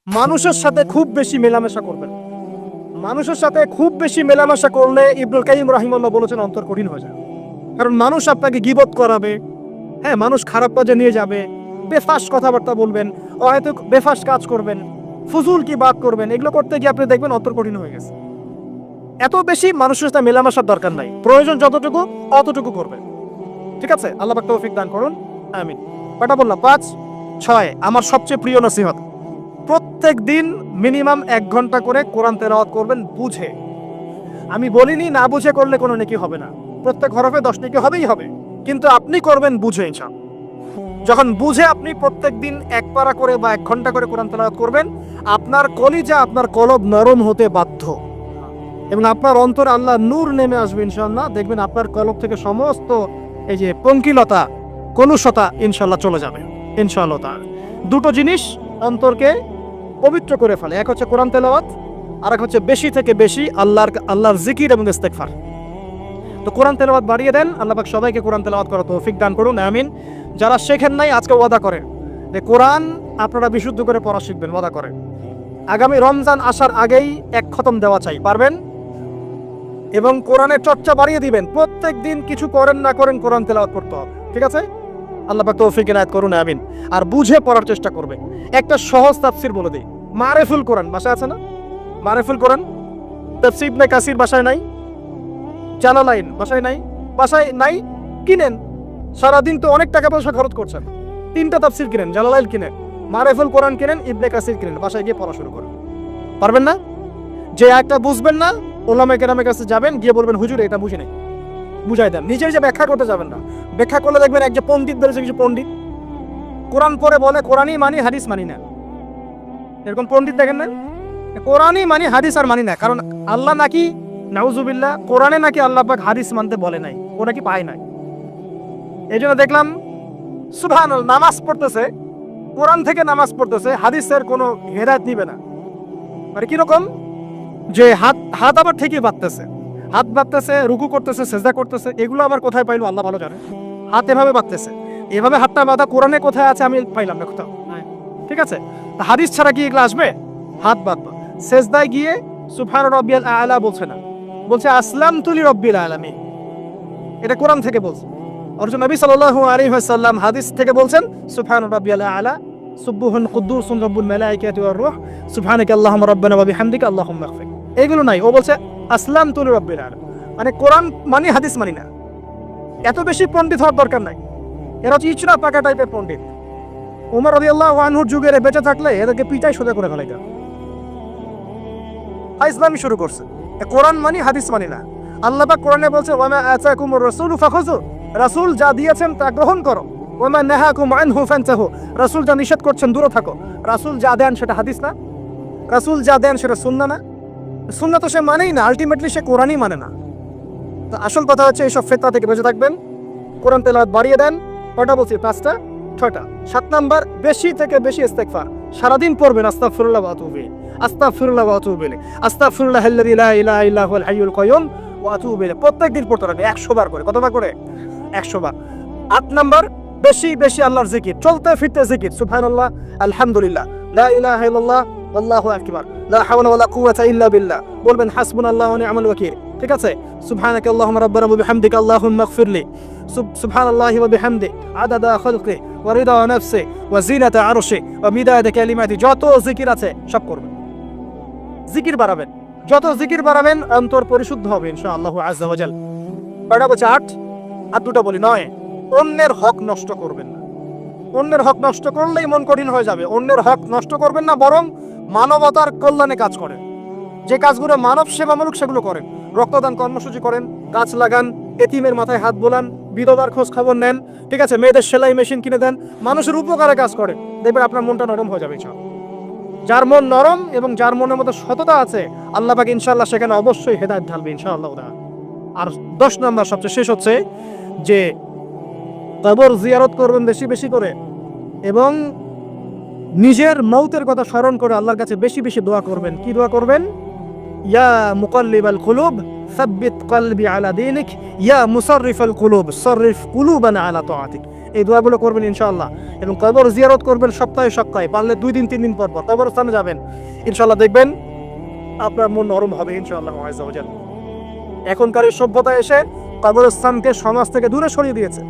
মানুষের সাথে খুব বেশি মেলামেশা করবেন। মানুষের সাথে খুব বেশি মেলামেশা করলে ইবনুল কাইয়িম রাহিমাহুল্লাহ বলেছেন অন্তর কঠিন হয়ে যায়। কারণ মানুষ আপনাকে গীবত করাবে, হ্যাঁ, মানুষ খারাপ কাজে নিয়ে যাবে, বেফাস কথাবার্তা বলবেন, হয়তো বেফাস কাজ করবেন, ফুজুল কি বাত করবেন, এগুলো করতে গিয়ে আপনি দেখবেন অন্তর কঠিন হয়ে গেছে। এত বেশি মানুষের সাথে মেলামেশার দরকার নাই, প্রয়োজন যতটুকু অতটুকু করবেন। ঠিক আছে, আল্লাহ পাক তৌফিক দান করুন, আমিন। কয়টা বললাম? 5, 6। আমার সবচেয়ে প্রিয় নসিহত, প্রত্যেক দিন মিনিমাম 1 ঘন্টা করে কোরআন তেলাওয়াত করবেন বুঝে। আমি বলিনি না বুঝে করলে কোনো নেকি হবে না, প্রত্যেক হরফে 10 নেকি হবেই হবে, কিন্তু আপনি করবেন বুঝে ইনশাআল্লাহ। যখন বুঝে আপনি প্রত্যেক দিন 1 পারা করে বা 1 ঘন্টা করে কোরআন তেলাওয়াত করবেন, আপনার কলিজা, আপনার কলব নরম হতে বাধ্য এবং আপনার অন্তরে আল্লাহ নূর নেমে আসবে ইনশাআল্লাহ। দেখবেন আপনার কলব থেকে সমস্ত এই যে পঙ্কিলতা, কলুষতা ইনশাআল্লাহ চলে যাবে ইনশাআল্লাহ তাআলা। দুটো জিনিস অন্তরকে পবিত্র করে ফেলে, এক হচ্ছে কোরআন তেলাওয়াত, আর এক হচ্ছে বেশি থেকে বেশি আল্লাহর জিকির এবং ইস্তেগফার। তো কোরআন তেলাওয়াত বাড়িয়ে দেন, আল্লাহ পাক সবাইকে কোরআন তেলাওয়াত করার তৌফিক দান করুন, আমিন। যারা শেখেন নাই আজকে ওয়াদা করেন যে কোরআন আপনারা বিশুদ্ধ করে পড়া শিখবেন, ওয়াদা করেন। আগামী রমজান আসার আগেই 1 খতম দেওয়া চাই, পারবেন? এবং কোরআনের চর্চা বাড়িয়ে দিবেন, প্রত্যেক দিন কিছু করেন না করেন কোরআন তেলাওয়াত করতে হবে, ঠিক আছে? আল্লাহ পাক তৌফিক ইনায়াত করুন, আমিন। আর বুঝে পড়ার চেষ্টা করবে। একটা সহজ তাফসীর বলে দেই, মারিফুল কোরআন বাসায় আছে না? মারিফুল কোরআন তাফসীর ইবনে কাসির বাসায় নাই, জালালাইন বাসায় নাই, বাসায় নাই, কিনেন। সারাদিন তো অনেক টাকা পয়সা খরচ করছেন, 3টা তাফসীর কিনেন, জালালাইন কিনেন, মারিফুল কোরআন কিনেন, ইবনে কাসির কিনেন, বাসায় গিয়ে পড়া শুরু করেন। পারবেন না? যে একটা বুঝবেন না, ওলামায়ে কেরামের কাছে যাবেন, গিয়ে বলবেন হুজুর এটা বুঝি নাই, বুঝাই দেন। নিজেই যে ব্যাখ্যা করতে যাবেন না, ব্যাখ্যা করলে দেখবেন এক যে পণ্ডিত বেড়েছে, কিছু পণ্ডিত কোরআন পড়ে বলে কোরআনই মানি হাদিস মানি না, এরকম পণ্ডিত দেখেন না? কোরআনই মানি হাদিস আর মানি না, কারণ আল্লাহ নাকি নাউজুবিল্লাহ কোরআনে নাকি আল্লাহ পাক হাদিস মানতে বলে নাই, ও নাকি পায় নাই। এই জন্য দেখলাম সুবহানাল্লাহ, নামাজ পড়তেছে, কোরআন থেকে নামাজ পড়তেছে, হাদিসের কোনো হেদায়েত নিবে না। মানে কিরকম যে হাত আবার ঠিকই বাঁধতেছে, হাত বাঁধতেছে, রুকু করতেছে, সেজদা করতেছে, এগুলো আবার কোথায় পাইলো আল্লাহ ভালো জানে। হাত এভাবে বাঁধতেছে, এভাবে হাতটা বাঁধা কোরআনে কোথায় আছে আমি পাইলাম না কোথাও, ঠিক আছে? হাদিস ছাড়া কি এগুলো আসবে? হাত বাঁধবা। সেজদায় গিয়ে সুবহান রাব্বিয়াল আ'লা বলছে না, বলছে আসলামতু লিরাব্বিল আলামিন, এটা কোরআন থেকে বলছে। অথচ নবী সাল্লাল্লাহু আলাইহি ওয়াসাল্লাম হাদিস থেকে বলছেন সুবহান রাব্বিয়াল আ'লা, সুবহুন কুদ্দুসুন রব্বুল মালাইকাতি ওয়ার রূহ, সুবহানাকা আল্লাহুম্মা রাব্বানা ওয়া বিহামদিকা আল্লাহুম্মা ইগফির। এগুলো নাই, ও বলছে আসলামতু লিরাব্বিল আলামিন, মানে কোরআন মানি হাদিস মানি না। এত বেশি পণ্ডিত হওয়ার দরকার নাই, এরা হচ্ছে ইচরা পাকা টাইপের পণ্ডিত। ওমর রাদিয়াল্লাহু আনহুর যুগে বেঁচে থাকলে এদেরকে পিটাই সোজা করে ফেলাইতো। ইসলামী শুরু করছে, কোরআন মানি হাদিস মানি না। আল্লাহ পাক কোরআনে বলছে ওয়ামা আতাকুমুর রাসূলু ফাখুযু, রাসূল যা দিয়েছেন তা গ্রহণ করো, ওয়ামা নাহাকুম আনহু ফান্তাহু, রাসূল যা নিষেধ করছেন দূরে থাকো। রাসূল যা দেন সেটা হাদিস না, রাসূল যা দেন সেটা সুন্নাহ না, সুন্নাহ তো সে মানেই না, আলটিমেটলি সে কোরআনই মানে না। তো আসল কথা হচ্ছে এইসব ফিতনা থেকে বেঁচে থাকবেন, কোরআন তেলাওয়াত বাড়িয়ে দেন। কয়টা বলছি? 5টা, 6টা। 7 নাম্বার, বেশি থেকে বেশি ইস্তেগফার সারাদিন পড়বেন, আস্তাগফিরুল্লাহ ওয়া আতুবু ইলাইহি, আস্তাগফিরুল্লাহ ওয়া আতুবু ইলাইহি, আস্তাগফিরুল্লাহাল্লাযী লা ইলাহা ইল্লা হুয়াল হাইয়ুল কাইয়্যুম ওয়া আতুবু ইলাইহি। প্রত্যেকদিন পড়তে হবে 100 বার করে। কতবার করে? 100 বার। 8 নাম্বার, বেশি বেশি আল্লাহর জিকির, চলতে ফিরতে জিকির, সুবহানাল্লাহ, আলহামদুলিল্লাহ, লা ইলাহা ইল্লাল্লাহ, আল্লাহু আকবার, লা হাওলা ওয়ালা কুওয়াতা ইল্লা বিল্লাহ। বলবেন হাসবুনাল্লাহু ওয়া নি'মাল ওয়াকিল, ঠিক আছে? সুবহানাকা আল্লাহুম্মা রাব্বানা ওয়া বিহামদিকা আল্লাহুম্মা ইগফিরলি, সুবহানাল্লাহি ওয়া বিহামদি আদাদা খালকি ওয়া রিদা নাফসি ওয়া জিনাতা আরশি ওয়া মিদাদা কালিমাতি। যত জিকির আছে সব করবেন, জিকির বাড়াবেন, যত জিকির বাড়াবেন অন্তর পরিশুদ্ধ হবে ইনশাআল্লাহু আযজা ওয়া জাল। কয়টা বলছে? 8। আর 2টা বলি, 9। অন্যের হক নষ্ট করবেন না। অন্যের হক নষ্ট করলেই মন কঠিন হয়ে যাবে। অন্যের হক নষ্ট করবেন না, বরং মানবতার কল্যাণে কাজ করেন। যে কাজগুলো মানব সেবামূলক সেগুলো করেন, রক্তদান কর্মসূচি করেন, গাছ লাগান, এতিমের মাথায় হাত বোলান, বিধবার খোঁজ খবর নেন, ঠিক আছে? মেয়েদের সেলাই মেশিন কিনে দেন, মানুষের উপকারে কাজ করেন, দেখবেন আপনার মনটা নরম হয়ে যাবে ইনশাআল্লাহ। যার মন নরম এবং যার মনের মধ্যে সততা আছে, আল্লাহ পাক ইনশাআল্লাহ সেখানে অবশ্যই হেদায়েত ঢালবে ইনশাআল্লাহ। আর 10 নাম্বার সবচেয়ে শেষ হচ্ছে যে কবর জিয়ারত করবেন বেশি বেশি করে, এবং নিজের মৌতের কথা স্মরণ করে আল্লাহর কাছে বেশি বেশি দোয়া করবেন। কি দোয়া করবেন? ইয়া মুকাল্লিবাল কুলুব সাব্বিত কলবি আলা দীনিক, ইয়া মুসাররিফাল কুলুব সাররিফ কুলুবানা আলা তাআতিক। এই দোয়াগুলো করবেন ইনশাআল্লাহ। এবং কবর জিয়ারত করবেন সপ্তাহে সপ্তাহে, পারলে 2 দিন 3 দিন পর পর কবরস্থানে যাবেন, ইনশাআল্লাহ দেখবেন আপনার মন নরম হবে ইনশাআল্লাহ আযজা ওয়া জাল্লা। এখনকার এই সভ্যতা এসে কবরস্থানকে সমাজ থেকে দূরে সরিয়ে দিয়েছে,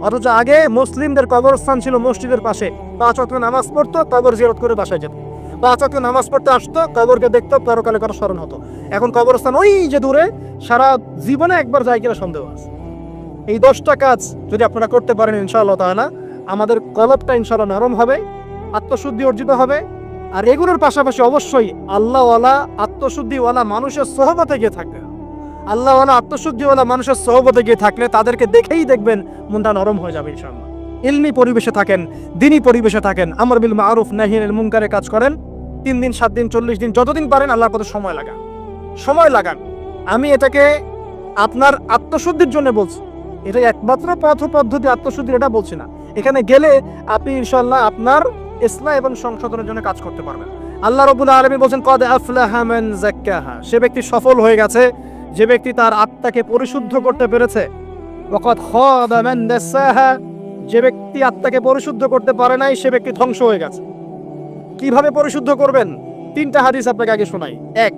অথচ আগে মুসলিমদের কবরস্থান ছিল মসজিদের পাশে, 5 ওয়াক্ত নামাজ পড়তো, কবর জিয়ারত করে বাসায় যেত, 5 ওয়াক্ত নামাজ পড়তে আসতো, কবরকে দেখতো, পরকালে কথা স্মরণ হতো। এখন কবরস্থান ওই যে দূরে, সারা জীবনে একবার যায় কিনা সন্দেহ আছে। এই 10টা কাজ যদি আপনারা করতে পারেন ইনশাআল্লাহ তাআলা, আমাদের কলবটা ইনশাআল্লাহ নরম হবে, আত্মশুদ্ধি অর্জিত হবে। আর এগুলোর পাশাপাশি অবশ্যই আল্লাহওয়ালা আত্মশুদ্ধিওয়ালা মানুষের সোহবতে গিয়ে থাকবে। আল্লাহওয়ালা আত্মশুদ্ধিওয়ালা মানুষের সোহবতে গিয়ে থাকলে তাদেরকে দেখেই দেখবেন মনটা নরম হয়ে যাবে ইনশাআল্লাহ। ইলমি পরিবেশে থাকেন, দ্বীনি পরিবেশে থাকেন, আমর বিল মারুফ নাহি আনিল মুনকারের কাজ করেন, 3 দিন 7 দিন 40 দিন যতদিন পারেন আল্লাহর পথে সময় লাগান। আমি এটাকে আপনার আত্মশুদ্ধির জন্য বলছি, এটা একমাত্র পথ পদ্ধতি আত্মশুদ্ধির, এটা বলছি না। এখানে গেলে আপনি ইনশাআল্লাহ আপনার ইসলাহ এবং সংশোধনের জন্য কাজ করতে পারবেন। আল্লাহ রাব্বুল আলামিন বলেন কদ আফলাহা মান যাক্কাহা, সে ব্যক্তি সফল হয়ে গেছে যে ব্যক্তি তার আত্মাকে পরিশুদ্ধ করতে পেরেছে। ওয়াকাদ খাবা মান দাসাহা, যে ব্যক্তি আত্মাকে পরিশুদ্ধ করতে পারে নাই সে ব্যক্তি ধ্বংস হয়ে গেছে। কিভাবে পরিশুদ্ধ করবেন? 3টা হাদিস আপনাকে আগে শোনাই। 1,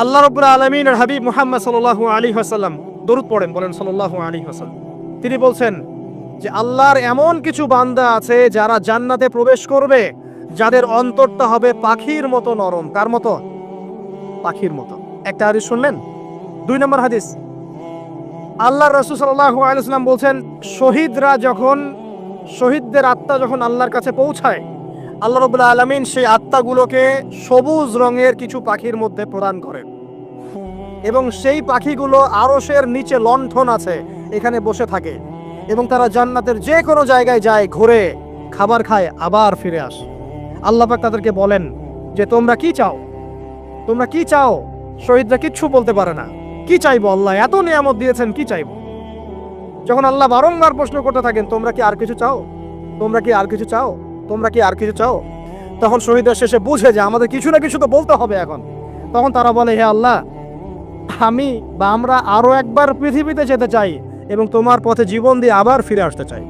আল্লাহ রাব্বুল আলামিনের হাবিব মুহাম্মদ সাল্লাল্লাহু আলাইহি ওয়াসাল্লাম, দরুদ পড়েন, বলেন সাল্লাল্লাহু আলাইহি ওয়াসাল্লাম। তিনি বলছেন যে আল্লাহর এমন কিছু বান্দা আছে যারা জান্নাতে প্রবেশ করবে, যাদের অন্তরটা হবে পাখির মতো নরম। কার মতো? পাখির মতো। একটা হাদিস শুনলেন। 2 নম্বর হাদিস, আল্লাহর রাসূল সাল্লাল্লাহু আলাইহি ওয়াসাল্লাম বলছেন শহীদদের আত্মা যখন আল্লাহর কাছে পৌঁছায়, আল্লাহ রাব্বুল আলামিন সেই আত্মাগুলোকে সবুজ রঙের কিছু পাখির মধ্যে প্রদান করেন, এবং সেই পাখিগুলো আরশের নিচে লণ্ঠন আছে এখানে বসে থাকে, এবং তারা জান্নাতের যে কোনো জায়গায় যায়, ঘুরে খাবার খায়, আবার ফিরে আসে। আল্লাহ পাক তাদেরকে বলেন যে তোমরা কি চাও, তোমরা কি চাও? শহীদরা কিচ্ছু বলতে পারে না, কি চাইবো? আল্লাহ এত নিয়ামত দিয়েছেন, কি চাইবো? যখন আল্লাহ বারংবার প্রশ্ন করতে থাকেন তোমরা কি আর কিছু চাও, তোমরা কি আর কিছু চাও, তোমরা কি আর কিছু চাও, তখন শহীদরা শেষে বুঝে যে আমাদের কিছু না কিছু তো বলতে হবে এখন। তখন তারা বলে হে আল্লাহ, আমরা আরো একবার পৃথিবীতে যেতে চাই এবং তোমার পথে জীবন দিয়ে আবার ফিরে আসতে চাই।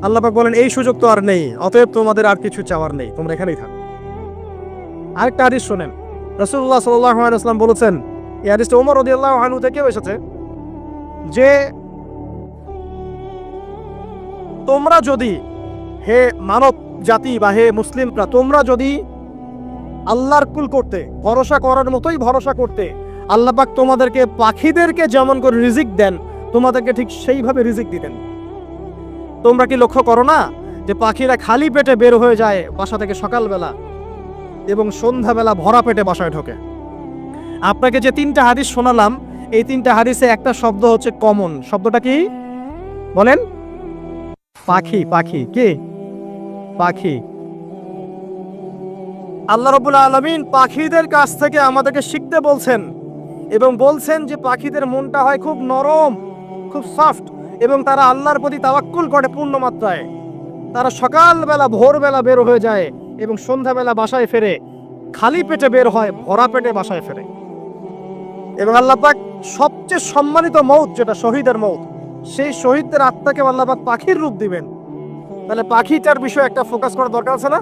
আল্লাহ পাক বলেন এই সুযোগ তো আর নেই, অতএব তোমাদের আর কিছু চাওয়ার নেই, তোমরা এখানেই থাকো। আরেকটা হাদিস শোনেন, রাসূলুল্লাহ সাল্লাল্লাহু আলাইহি ওয়াসাল্লাম বলেছেন, এই হাদিসটা ওমর রাদিয়াল্লাহু আনহু থেকে এসেছে, যে তোমরা যদি, হে মানব জাতি বা হে মুসলিমরা, তোমরা যদি আল্লাহর কুল করতে, ভরসা করার মতোই ভরসা করতে, আল্লাহ পাক তোমাদেরকে পাখিদেরকে যেমন করে রিজিক দেন তোমাদেরকে ঠিক সেইভাবে রিজিক দিতেন। তোমরা কি লক্ষ্য করো না যে পাখিরা খালি পেটে বের হয়ে যায় বাসা থেকে সকালবেলা, এবং সন্ধ্যাবেলা ভরা পেটে বাসায় ঢোকে? আপনাকে যে 3টা হাদিস শোনালাম, এই 3টা হাদিসে একটা শব্দ হচ্ছে কমন। শব্দটা কি বলেন? পাখি। পাখি কি? পাখি। আল্লাহ রাব্বুল আলামিন পাখিদের কাছ থেকে আমাদেরকে শিখতে বলছেন, এবং বলছেন যে পাখিদের মনটা হয় খুব নরম, খুব সফট, এবং তারা আল্লাহর প্রতি তাওয়াক্কুল করে পূর্ণ মাত্রায়। তারা সকালবেলা ভোরবেলা বের হয়ে যায় এবং সন্ধ্যাবেলা বাসায় ফেরে, খালি পেটে বের হয়, ভরা পেটে বাসায় ফেরে। এবং আল্লাহ পাক সবচেয়ে সম্মানিত মৌত যেটা শহীদের মৌত, সেই শহীদদের আত্মাকে আল্লাহ পাক পাখির রূপ দিবেন। তাহলে পাখিটার বিষয়ে একটা ফোকাস করা দরকার আছে না?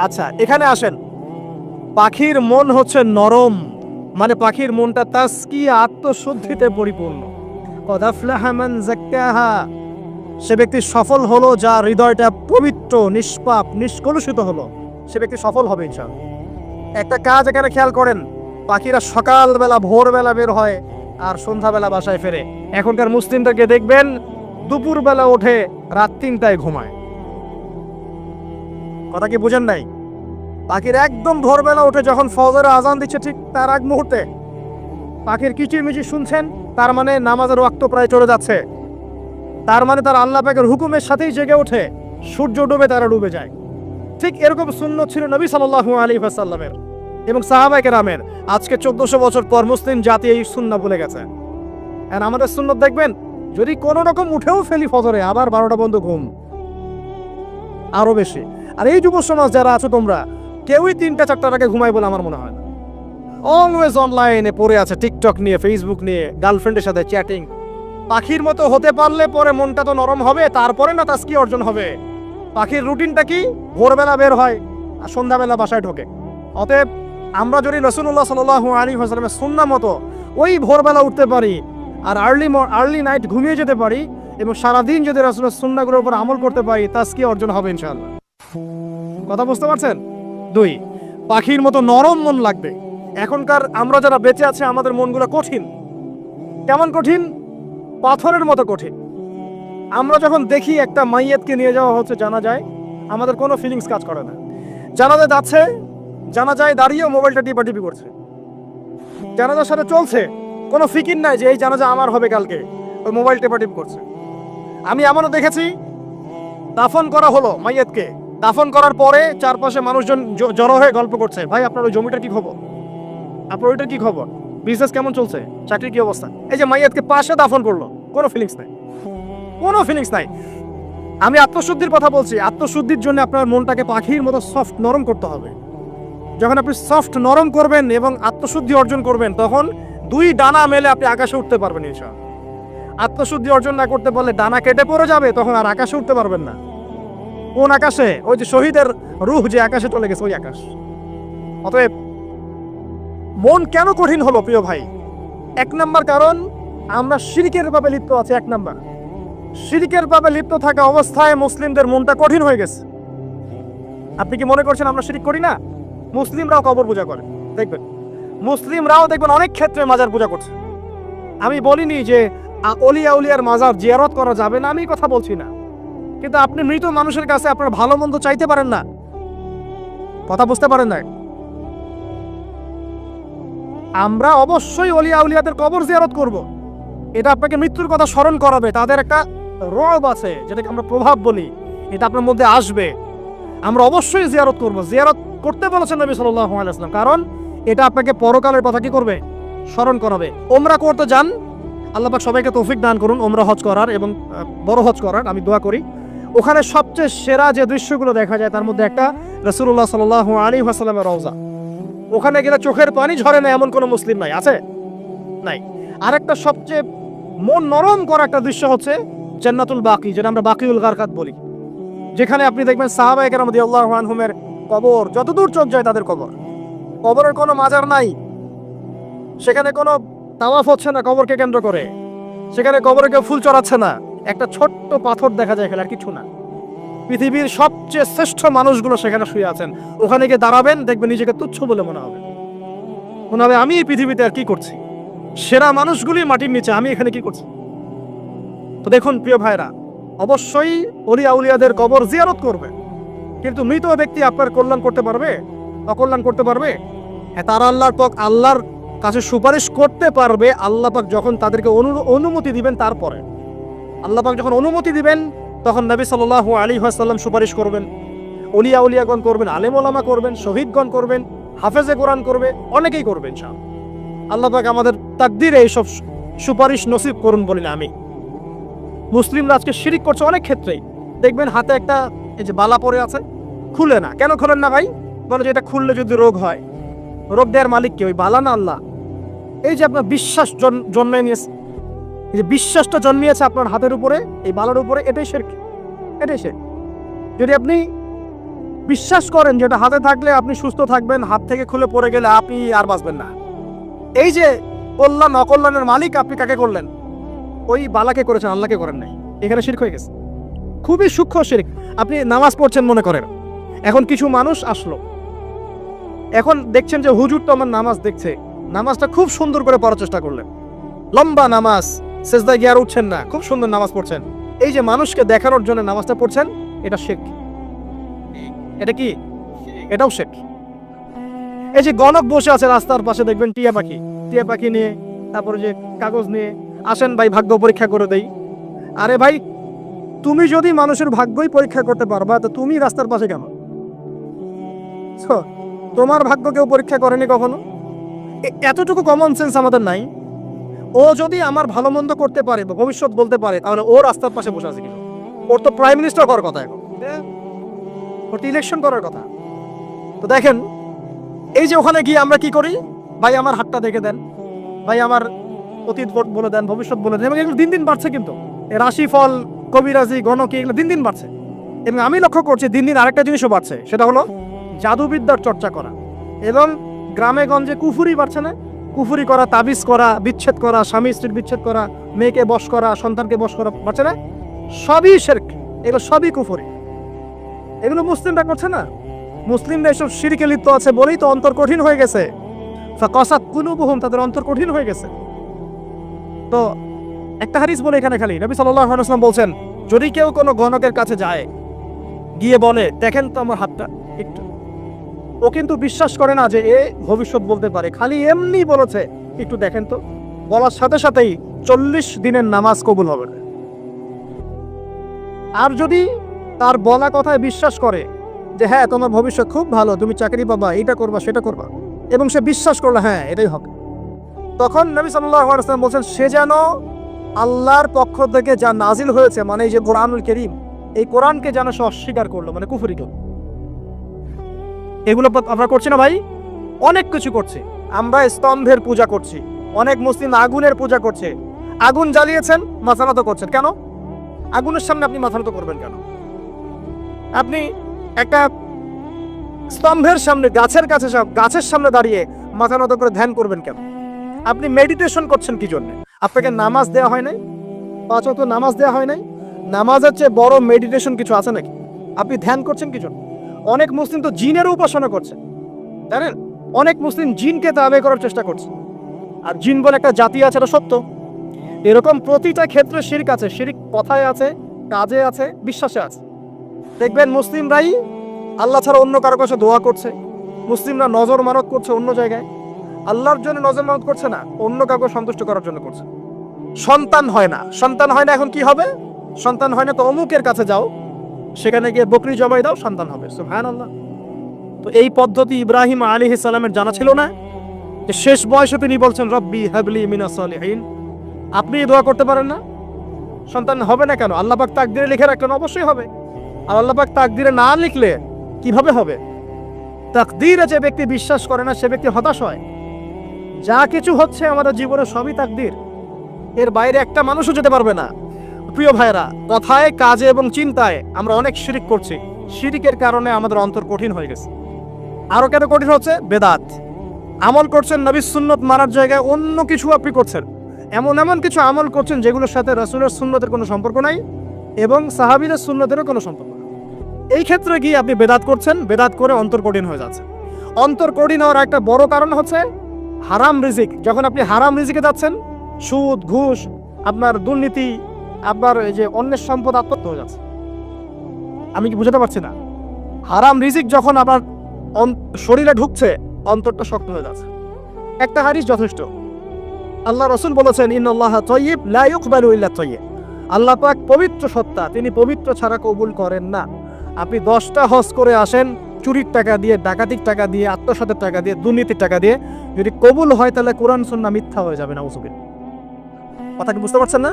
আচ্ছা, এখানে আসেন। পাখির মন হচ্ছে নরম, মানে পাখির মনটা তাসকিয়া, আত্মশুদ্ধিতে পরিপূর্ণ। কদ আফলাহা মান যাক্কাহা, সে ব্যক্তি সফল হলো যার হৃদয়টা পবিত্র, নিষ্পাপ, নিষ্কলুষিত হলো, সে ব্যক্তি সফল হবে ইনশাআল্লাহ। একটা কাজ এখানে খেয়াল করেন, পাখিরা সকালবেলা ভোরবেলা বের হয় আর সন্ধ্যাবেলা বাসায় ফেরে। এখনকার মুসলিমদেরকে দেখবেন দুপুরবেলা ওঠে, রাত 3টায় ঘুমায়। কথা কি বুঝেন নাই? পাখির একদম ভোরবেলা উঠে যখন ফজরের আজান দিচ্ছে ঠিক তার আগ মুহূর্তে পাখির কিচিরমিচির শুনছেন, তার মানে নামাজের ওয়াক্ত প্রায় চলে যাচ্ছে, তার মানে তার আল্লাহ পাকের হুকুমের সাথেই জেগে ওঠে, সূর্য ডুবে তারা ডুবে যায়। ঠিক এরকম সুন্নত ছিল নবী সাল্লাল্লাহু আলাইহি ওয়াসাল্লামের এবং সাহাবায়ে কেরামের। আজকে 1400 বছর পর মুসলিম জাতি এই সুন্নাহ ভুলে গেছে। আর আমাদের সুন্নত দেখবেন, যদি কোনো রকম উঠেও ফেলি ফজরে, আবার 12টা বন্ধ ঘুম, আরো বেশি। আর এই যুব সমাজ যারা আছো তোমরা, কেউই 3টা-4টার আগে ঘুমায় বলে আমার মনে হয় না। অলওয়েজ অনলাইনে পড়ে আছে, টিকটক নিয়ে, ফেসবুক নিয়ে, গার্লফ্রেন্ডের সাথে চ্যাটিং, পাখির মতো হতে পারলে পরে মনটা তো নরম হবে, তারপরে না তাসকিয়া অর্জন হবে। পাখির রুটিনটা কি? ভোরবেলা বের হয় আর সন্ধ্যাবেলা বাসায় ঢোকে। অতএব আমরা যদি রাসূলুল্লাহ সাল্লাল্লাহু আলাইহি ওয়াসাল্লামের সুন্নাহ মতো ওই ভোরবেলা উঠতে পারি আর আর্লি নাইট ঘুমিয়ে যেতে পারি এবং সারাদিন যদি রাসূলের সুন্নাহগুলোর উপর আমল করতে পারি, তাসকিয়া অর্জন হবে ইনশাআল্লাহ। কথা বুঝতে পারছেন? 2, পাখির মতো নরম মন লাগবে। এখনকার আমরা যারা বেঁচে আছে আমাদের মনগুলো কঠিন। কেমন কঠিন? পাথরের মতো কঠিন। আমরা যখন দেখি একটা মাইয়াতকে নিয়ে যাওয়া হচ্ছে জানাজায়, আমাদের কোনো ফিলিংস কাজ করে না। জানাজায় যাচ্ছে, জানাজায় দাঁড়িয়ে মোবাইলটা টিপাটিপি করছে। জানাজার সাথে চলছে, কোনো ফিকির নাই যে এই জানাজা আমার হবে কালকে, ওই মোবাইল টেপাটিপ করছে। আমি এমনও দেখেছি, দাফন করা হলো মাইয়াতকে, দাফন করার পরে চারপাশে মানুষজন জড়ো হয়ে গল্প করছে, ভাই আপনার ওই জমিটার কি খবর, আপনার ওইটার কি খবর, বিজনেস কেমন চলছে, চাকরির কি অবস্থা। এই যে মাইয়াতকে পাশে দাফন করলো, কোনো ফিলিংস নাই, কোনো ফিলিংস নাই। আমি আত্মশুদ্ধির কথা বলছি। আত্মশুদ্ধির জন্য আপনার মনটাকে পাখির মতো সফট নরম করতে হবে। যখন আপনি সফট নরম করবেন এবং আত্মশুদ্ধি অর্জন করবেন, তখন 2 ডানা মেলে আপনি আকাশে উঠতে পারবেন ইনশাআল্লাহ। আত্মশুদ্ধি অর্জন না করতে পারলে ডানা কেটে পড়ে যাবে, তখন আর আকাশে উঠতে পারবেন না। কোন আকাশে? ওই যে শহীদের রূহ যে আকাশে চলে গেছে, ওই আকাশ। অতএব মন কেন কঠিন হলো প্রিয় ভাই? 1 নাম্বার কারণ, আমরা শিরকের ভাবে লিপ্ত আছি। 1 নাম্বার, শিরকের ভাবে লিপ্ত থাকা অবস্থায় মুসলিমদের মনটা কঠিন হয়ে গেছে। আপনি কি মনে করছেন আমরা শিরক করি না? মুসলিমরাও কবর পূজা করে, দেখবেন মুসলিমরাও দেখবেন অনেক ক্ষেত্রে মাজার পূজা করছে। আমি বলিনি যে অলিয়া উলিয়ার মাজার জিয়ারত করা যাবে না, আমি কথা বলছি না, কিন্তু আপনি মৃত মানুষের কাছে আপনার ভালো মন্দ চাইতে পারেন না। কথা বুঝতে পারেন না? আমরা অবশ্যই অলিয়া উলিয়াদের কবর জিয়ারত করব। এটা আপনাকে মৃত্যুর কথা স্মরণ করাবে, তাদের একটা রব আছে যেটাকে আমরা প্রভাব বলি, এটা আপনার মধ্যে আসবে। আমরা অবশ্যই জিয়ারত করব। জিয়ারত করতে বলেছেন নবী সাল্লাল্লাহু আলাইহি ওয়াসাল্লাম, কারণ এটা আপনাকে পরকালের কথা কি করবে? স্মরণ করাবে। ওমরা করতে যান, আল্লাহ পাক সবাইকে তৌফিক দান করুন ওমরা হজ করার এবং বড় হজ করার, আমি দোয়া করি। ওখানে সবচেয়ে সেরা যে দৃশ্যগুলো দেখা যায় তার মধ্যে একটা রাসূলুল্লাহ সাল্লাল্লাহু আলাইহি ওয়াসাল্লামের রওজা। ওখানে গেলে চোখের পানি ঝরে না এমন কোনো মুসলিম নাই, আছে? নাই। আরেকটা সবচেয়ে মন নরম করা একটা দৃশ্য হচ্ছে জান্নাতুল বাকি, যেটা আমরা বাকিউল গারকাত বলি, যেখানে আপনি দেখবেন সাহাবায়ে কেরাম রাদিয়াল্লাহু আনহুমের কবর, যতদূর চোখ যায় তাদের কবর। কবরের কোনো মাজার নাই, সেখানে কোনো তাওয়াফ হচ্ছে না কবরকে কেন্দ্র করে, সেখানে কবরে কেউ ফুল চড়াচ্ছে না, একটা ছোট্ট পাথর দেখা যায়, এখানে আর কিছু না। পৃথিবীর সবচেয়ে শ্রেষ্ঠ মানুষগুলো সেখানে শুয়ে আছেন। ওখানে গিয়ে দাঁড়াবেন, দেখবেন নিজেকে তুচ্ছ বলে মনে হবে, আমি এই পৃথিবীতে আর কি করছি। সেরা মানুষগুলি মাটির নিচে, আমি এখানে কি করছি। তো দেখুন প্রিয় ভাইরা, অবশ্যই অলিয়া উলিয়াদের কবর জিয়ারত করবে, কিন্তু মৃত ব্যক্তি আপনার কল্যাণ করতে পারবে? অকল্যাণ করতে পারবে? হ্যাঁ, তারা আল্লাহর কাছে সুপারিশ করতে পারবে আল্লাহ পাক যখন তাদেরকে অনুমতি দিবেন। তারপরে আল্লাহ পাক যখন অনুমতি দিবেন, তখন নবী সাল্লাল্লাহু আলাইহি ওয়াসাল্লাম সুপারিশ করবেন, অলিয়া উলিয়াগণ করবেন, আলেম ওলামা করবেন, শহীদগণ করবেন, হাফেজে কোরআন করবে, অনেকেই করবেন ইনশাআল্লাহ। আল্লাহ পাক আমাদের তাকদীরে এইসব সুপারিশ নসিব করুন বলি না আমি। মুসলিমরা আজকে শিরিক করছে অনেক ক্ষেত্রেই। দেখবেন হাতে একটা এই যে বালা পরে আছে, খুলে না। কেন খুলেন না ভাই? বলে যে এটা খুললে যদি রোগ হয়। রোগ দেওয়ার মালিক কে? ওই বালা না আল্লাহ? এই যে আপনার বিশ্বাস জন্মে নিয়েছে, এই যে বিশ্বাসটা জন্মিয়েছে আপনার হাতের উপরে, এই বালার উপরে, এটাই শিরক, এটাই শিরক। যদি আপনি বিশ্বাস করেন যেটা হাতে থাকলে আপনি সুস্থ থাকবেন, হাত থেকে খুলে পড়ে গেলে আপনি আর বাঁচবেন না, এই যে কল্যাণ অকল্যাণের মালিক আপনি কাকে করলেন? ওই বালাকে করেছেন, আল্লাহকে করেন নাই। এখানে শিরক হয়ে গেছে, খুবই সূক্ষ্ম শিরক। আপনি নামাজ পড়ছেন মনে করেন, এখন কিছু মানুষ আসলো, এখন দেখছেন যে হুজুর তো আমার নামাজ দেখছে, নামাজটা খুব সুন্দর করে পড়ার চেষ্টা করলেন, লম্বা নামাজ, সেজদায় গিয়ে আর উঠছেন না, খুব সুন্দর নামাজ পড়ছেন। এই যে মানুষকে দেখানোর জন্য নামাজটা পড়ছেন, এটা শিরক। এটা কি? এটাও শিরক। এই যে গণক বসে আছে রাস্তার পাশে, দেখবেন টিয়া পাখি নিয়ে, তারপরে যে কাগজ নিয়ে, আসেন ভাই ভাগ্য পরীক্ষা করে দেই। আরে ভাই, তুমি যদি মানুষের ভাগ্যই পরীক্ষা করতে পারবা, তো তুমি রাস্তার পাশে কেন? তোমার ভাগ্য কেউ পরীক্ষা করেনি কখনো? এতটুকু কমন সেন্স আমাদের নাই? ও যদি আমার ভালো মন্দ করতে পারে বা ভবিষ্যৎ বলতে পারে, তাহলে ও রাস্তার পাশে বসে আছে কেন? ওর তো প্রাইম মিনিস্টার করার কথা, এখন ওর তো ইলেকশন করার কথা। তো দেখেন, এই যে ওখানে গিয়ে আমরা কি করি, ভাই আমার হাতটা দেখে দেন, ভাই আমার অতীত বলে দেন, ভবিষ্যৎ বলে দেন, এবং এগুলো দিন দিন বাড়ছে। কিন্তু এই রাশিফল, কবিরাজি, গণকি এগুলো দিন দিন বাড়ছে। এবং আমি লক্ষ্য করছি দিন দিন আরেকটা জিনিসও বাড়ছে, সেটা হলো জাদুবিদ্যার চর্চা করা। এবং গ্রামে গঞ্জে কুফুরি বাড়ছে না? কুফুরি করা, তাবিজ করা, বিচ্ছেদ করা, স্বামী স্ত্রীর বিচ্ছেদ করা, মেয়েকে বশ করা, সন্তানকে বশ করা বাড়ছে না? সবই শিরক, এগুলো সবই কুফুরি। এগুলো মুসলিমরা করছে না। মুসলিমরা এসব শিরকে লিপ্ত আছে বলেই তো অন্তর কঠিন হয়ে গেছে। ফাকাসাত কুলুবুহুম, তাদের অন্তর কঠিন হয়ে গেছে। তো একটা হাদিস বলে এখানে খালি নবী সাল্লাল্লাহু আলাইহি ওয়াসাল্লাম বলছেন, যদি কেউ কোনো গণকের কাছে যায়, গিয়ে বলে দেখেন তো আমার হাতটা একটু, ও কিন্তু বিশ্বাস করে না যে এ ভবিষ্যৎ বলতে পারে, খালি এমনি বলেছে একটু দেখেন তো, বলার সাথে সাথেই 40 দিনের নামাজ কবুল হবে না। আর যদি তার বলা কথায় বিশ্বাস করে যে হ্যাঁ তোমার ভবিষ্যৎ খুব ভালো, তুমি চাকরি পাবা, এটা করবা সেটা করবা, এবং সে বিশ্বাস করলো হ্যাঁ এটাই হবে, তখন নবী সাল্লাল্লাহু আলাইহি ওয়াসাল্লাম বলছেন সে যেন আল্লাহর পক্ষ থেকে যা নাজিল হয়েছে, মানে এই যে কোরআনুল কারীম, এই কোরআনকে যেন সে অস্বীকার করলো, মানে কুফরি করলো। এগুলো আমরা করছি না ভাই? অনেক কিছু করছি আমরা। স্তম্ভের পূজা করছি, অনেক মুসলিম আগুনের পূজা করছে। আগুন জ্বালিয়েছেন, মাথা নত করছেন কেন? আগুনের সামনে আপনি মাথা নত করবেন কেন? আপনি একটা স্তম্ভের সামনে, গাছের কাছে, গাছের সামনে দাঁড়িয়ে মাথা নত করে ধ্যান করবেন কেন? আপনি মেডিটেশন করছেন কি জন্য? আপনাকে নামাজ দেওয়া হয় নাই? 5 ওয়াক্ত নামাজ দেওয়া হয় নাই? নামাজের চেয়ে বড় মেডিটেশন কিছু আছে নাকি? আপনি ধ্যান করছেন কি জন্য? অনেক মুসলিম তো জিনেরও উপাসনা করছে, জানেন? অনেক মুসলিম জিনকে তাবে করার চেষ্টা করছে। আর জিন বলে একটা জাতি আছে, এটা সত্য। এরকম প্রতিটা ক্ষেত্রে শিরক আছে। শিরক কথায় আছে, কাজে আছে, বিশ্বাসে আছে। দেখবেন মুসলিমরাই আল্লাহ ছাড়া অন্য কারো কাছে দোয়া করছে, মুসলিমরা নজর মানত করছে অন্য জায়গায়, আল্লাহর জন্য নজর মানত করছে না, অন্য কাউকে সন্তুষ্ট করার জন্য করছে। সন্তান হয় না, সন্তান হয় না, এখন কি হবে? সন্তান হয় না তো অমুকের কাছে যাও, সেখানে গিয়ে বকরি জবাই দাও, সন্তান হবে। সুবহানাল্লাহ। তো এই পদ্ধতি ইব্রাহিম আলাইহিস সালামের জানা ছিল না যে শেষ বয়সে তিনি বলছেন রব্বি হাবলি মিনাস সালিহিন? আপনি দোয়া করতে পারেন না? সন্তান হবে না কেন? আল্লাহ পাক তাকদিরে লিখে রাখলেন, অবশ্যই হবে। আর আল্লাহ পাক তাকদিরে না লিখলে কিভাবে হবে? তাকদিরে যে ব্যক্তি বিশ্বাস করে না সে ব্যক্তি হতাশ হয়। যা কিছু হচ্ছে আমাদের জীবনে সবই তাকদির, এর বাইরে একটা মানুষও যেতে পারবে না। প্রিয় ভাইরা, কথায়, কাজে এবং চিন্তায় আমরা অনেক শিরিক করছি। শিরিকের কারণে আমাদের অন্তর কঠিন হয়ে গেছে। আরো কেন কঠিন হচ্ছে? বেদাত। আমল করছেন নবীর সুন্নত মানার জায়গায় অন্য কিছু আপনি করছেন। এমন এমন কিছু আমল করছেন যেগুলোর সাথে রাসূলের সুন্নতের কোনো সম্পর্ক নাই এবং সাহাবীদের সুন্নতেরও কোনো সম্পর্ক নেই। এই ক্ষেত্রে গিয়ে আপনি বেদাত করছেন, বেদাত করে অন্তর কঠিন হয়ে যাচ্ছে। অন্তর কঠিন হওয়ার একটা বড় কারণ হচ্ছে হারাম রিজিক। যখন আপনি হারাম রিজিকে যাচ্ছেন, সুদ, ঘুষ, আপনার দুর্নীতি, আপনার এই যে অন্যের সম্পদ আত্মসাৎ হয়ে যাচ্ছে। আমি কি বুঝাতে পারছি না? হারাম রিজিক যখন আপনার শরীরে ঢুকছে, অন্তরটা শক্ত হয়ে যাচ্ছে। একটা হাদিস যথেষ্ট। আল্লাহ রাসূল বলেছেন ইন্নাল্লাহা তাইয়্যিব লা ইকবালু ইল্লা তাইয়্যিব। আল্লাহ পাক পবিত্র সত্তা, তিনি পবিত্র ছাড়া কবুল করেন না। আপনি 10টা হজ করে আসেন, চুরির টাকা দিয়ে, ডাকাতির টাকা দিয়ে, আত্মসাতের টাকা দিয়ে, দুর্নীতির টাকা দিয়ে, যদি কবুল হয় তাহলে কোরআন সুন্নাহ মিথ্যা হয়ে যাবে। নাউযুবিল্লাহ। কথা কি বুঝতে পারছেন না?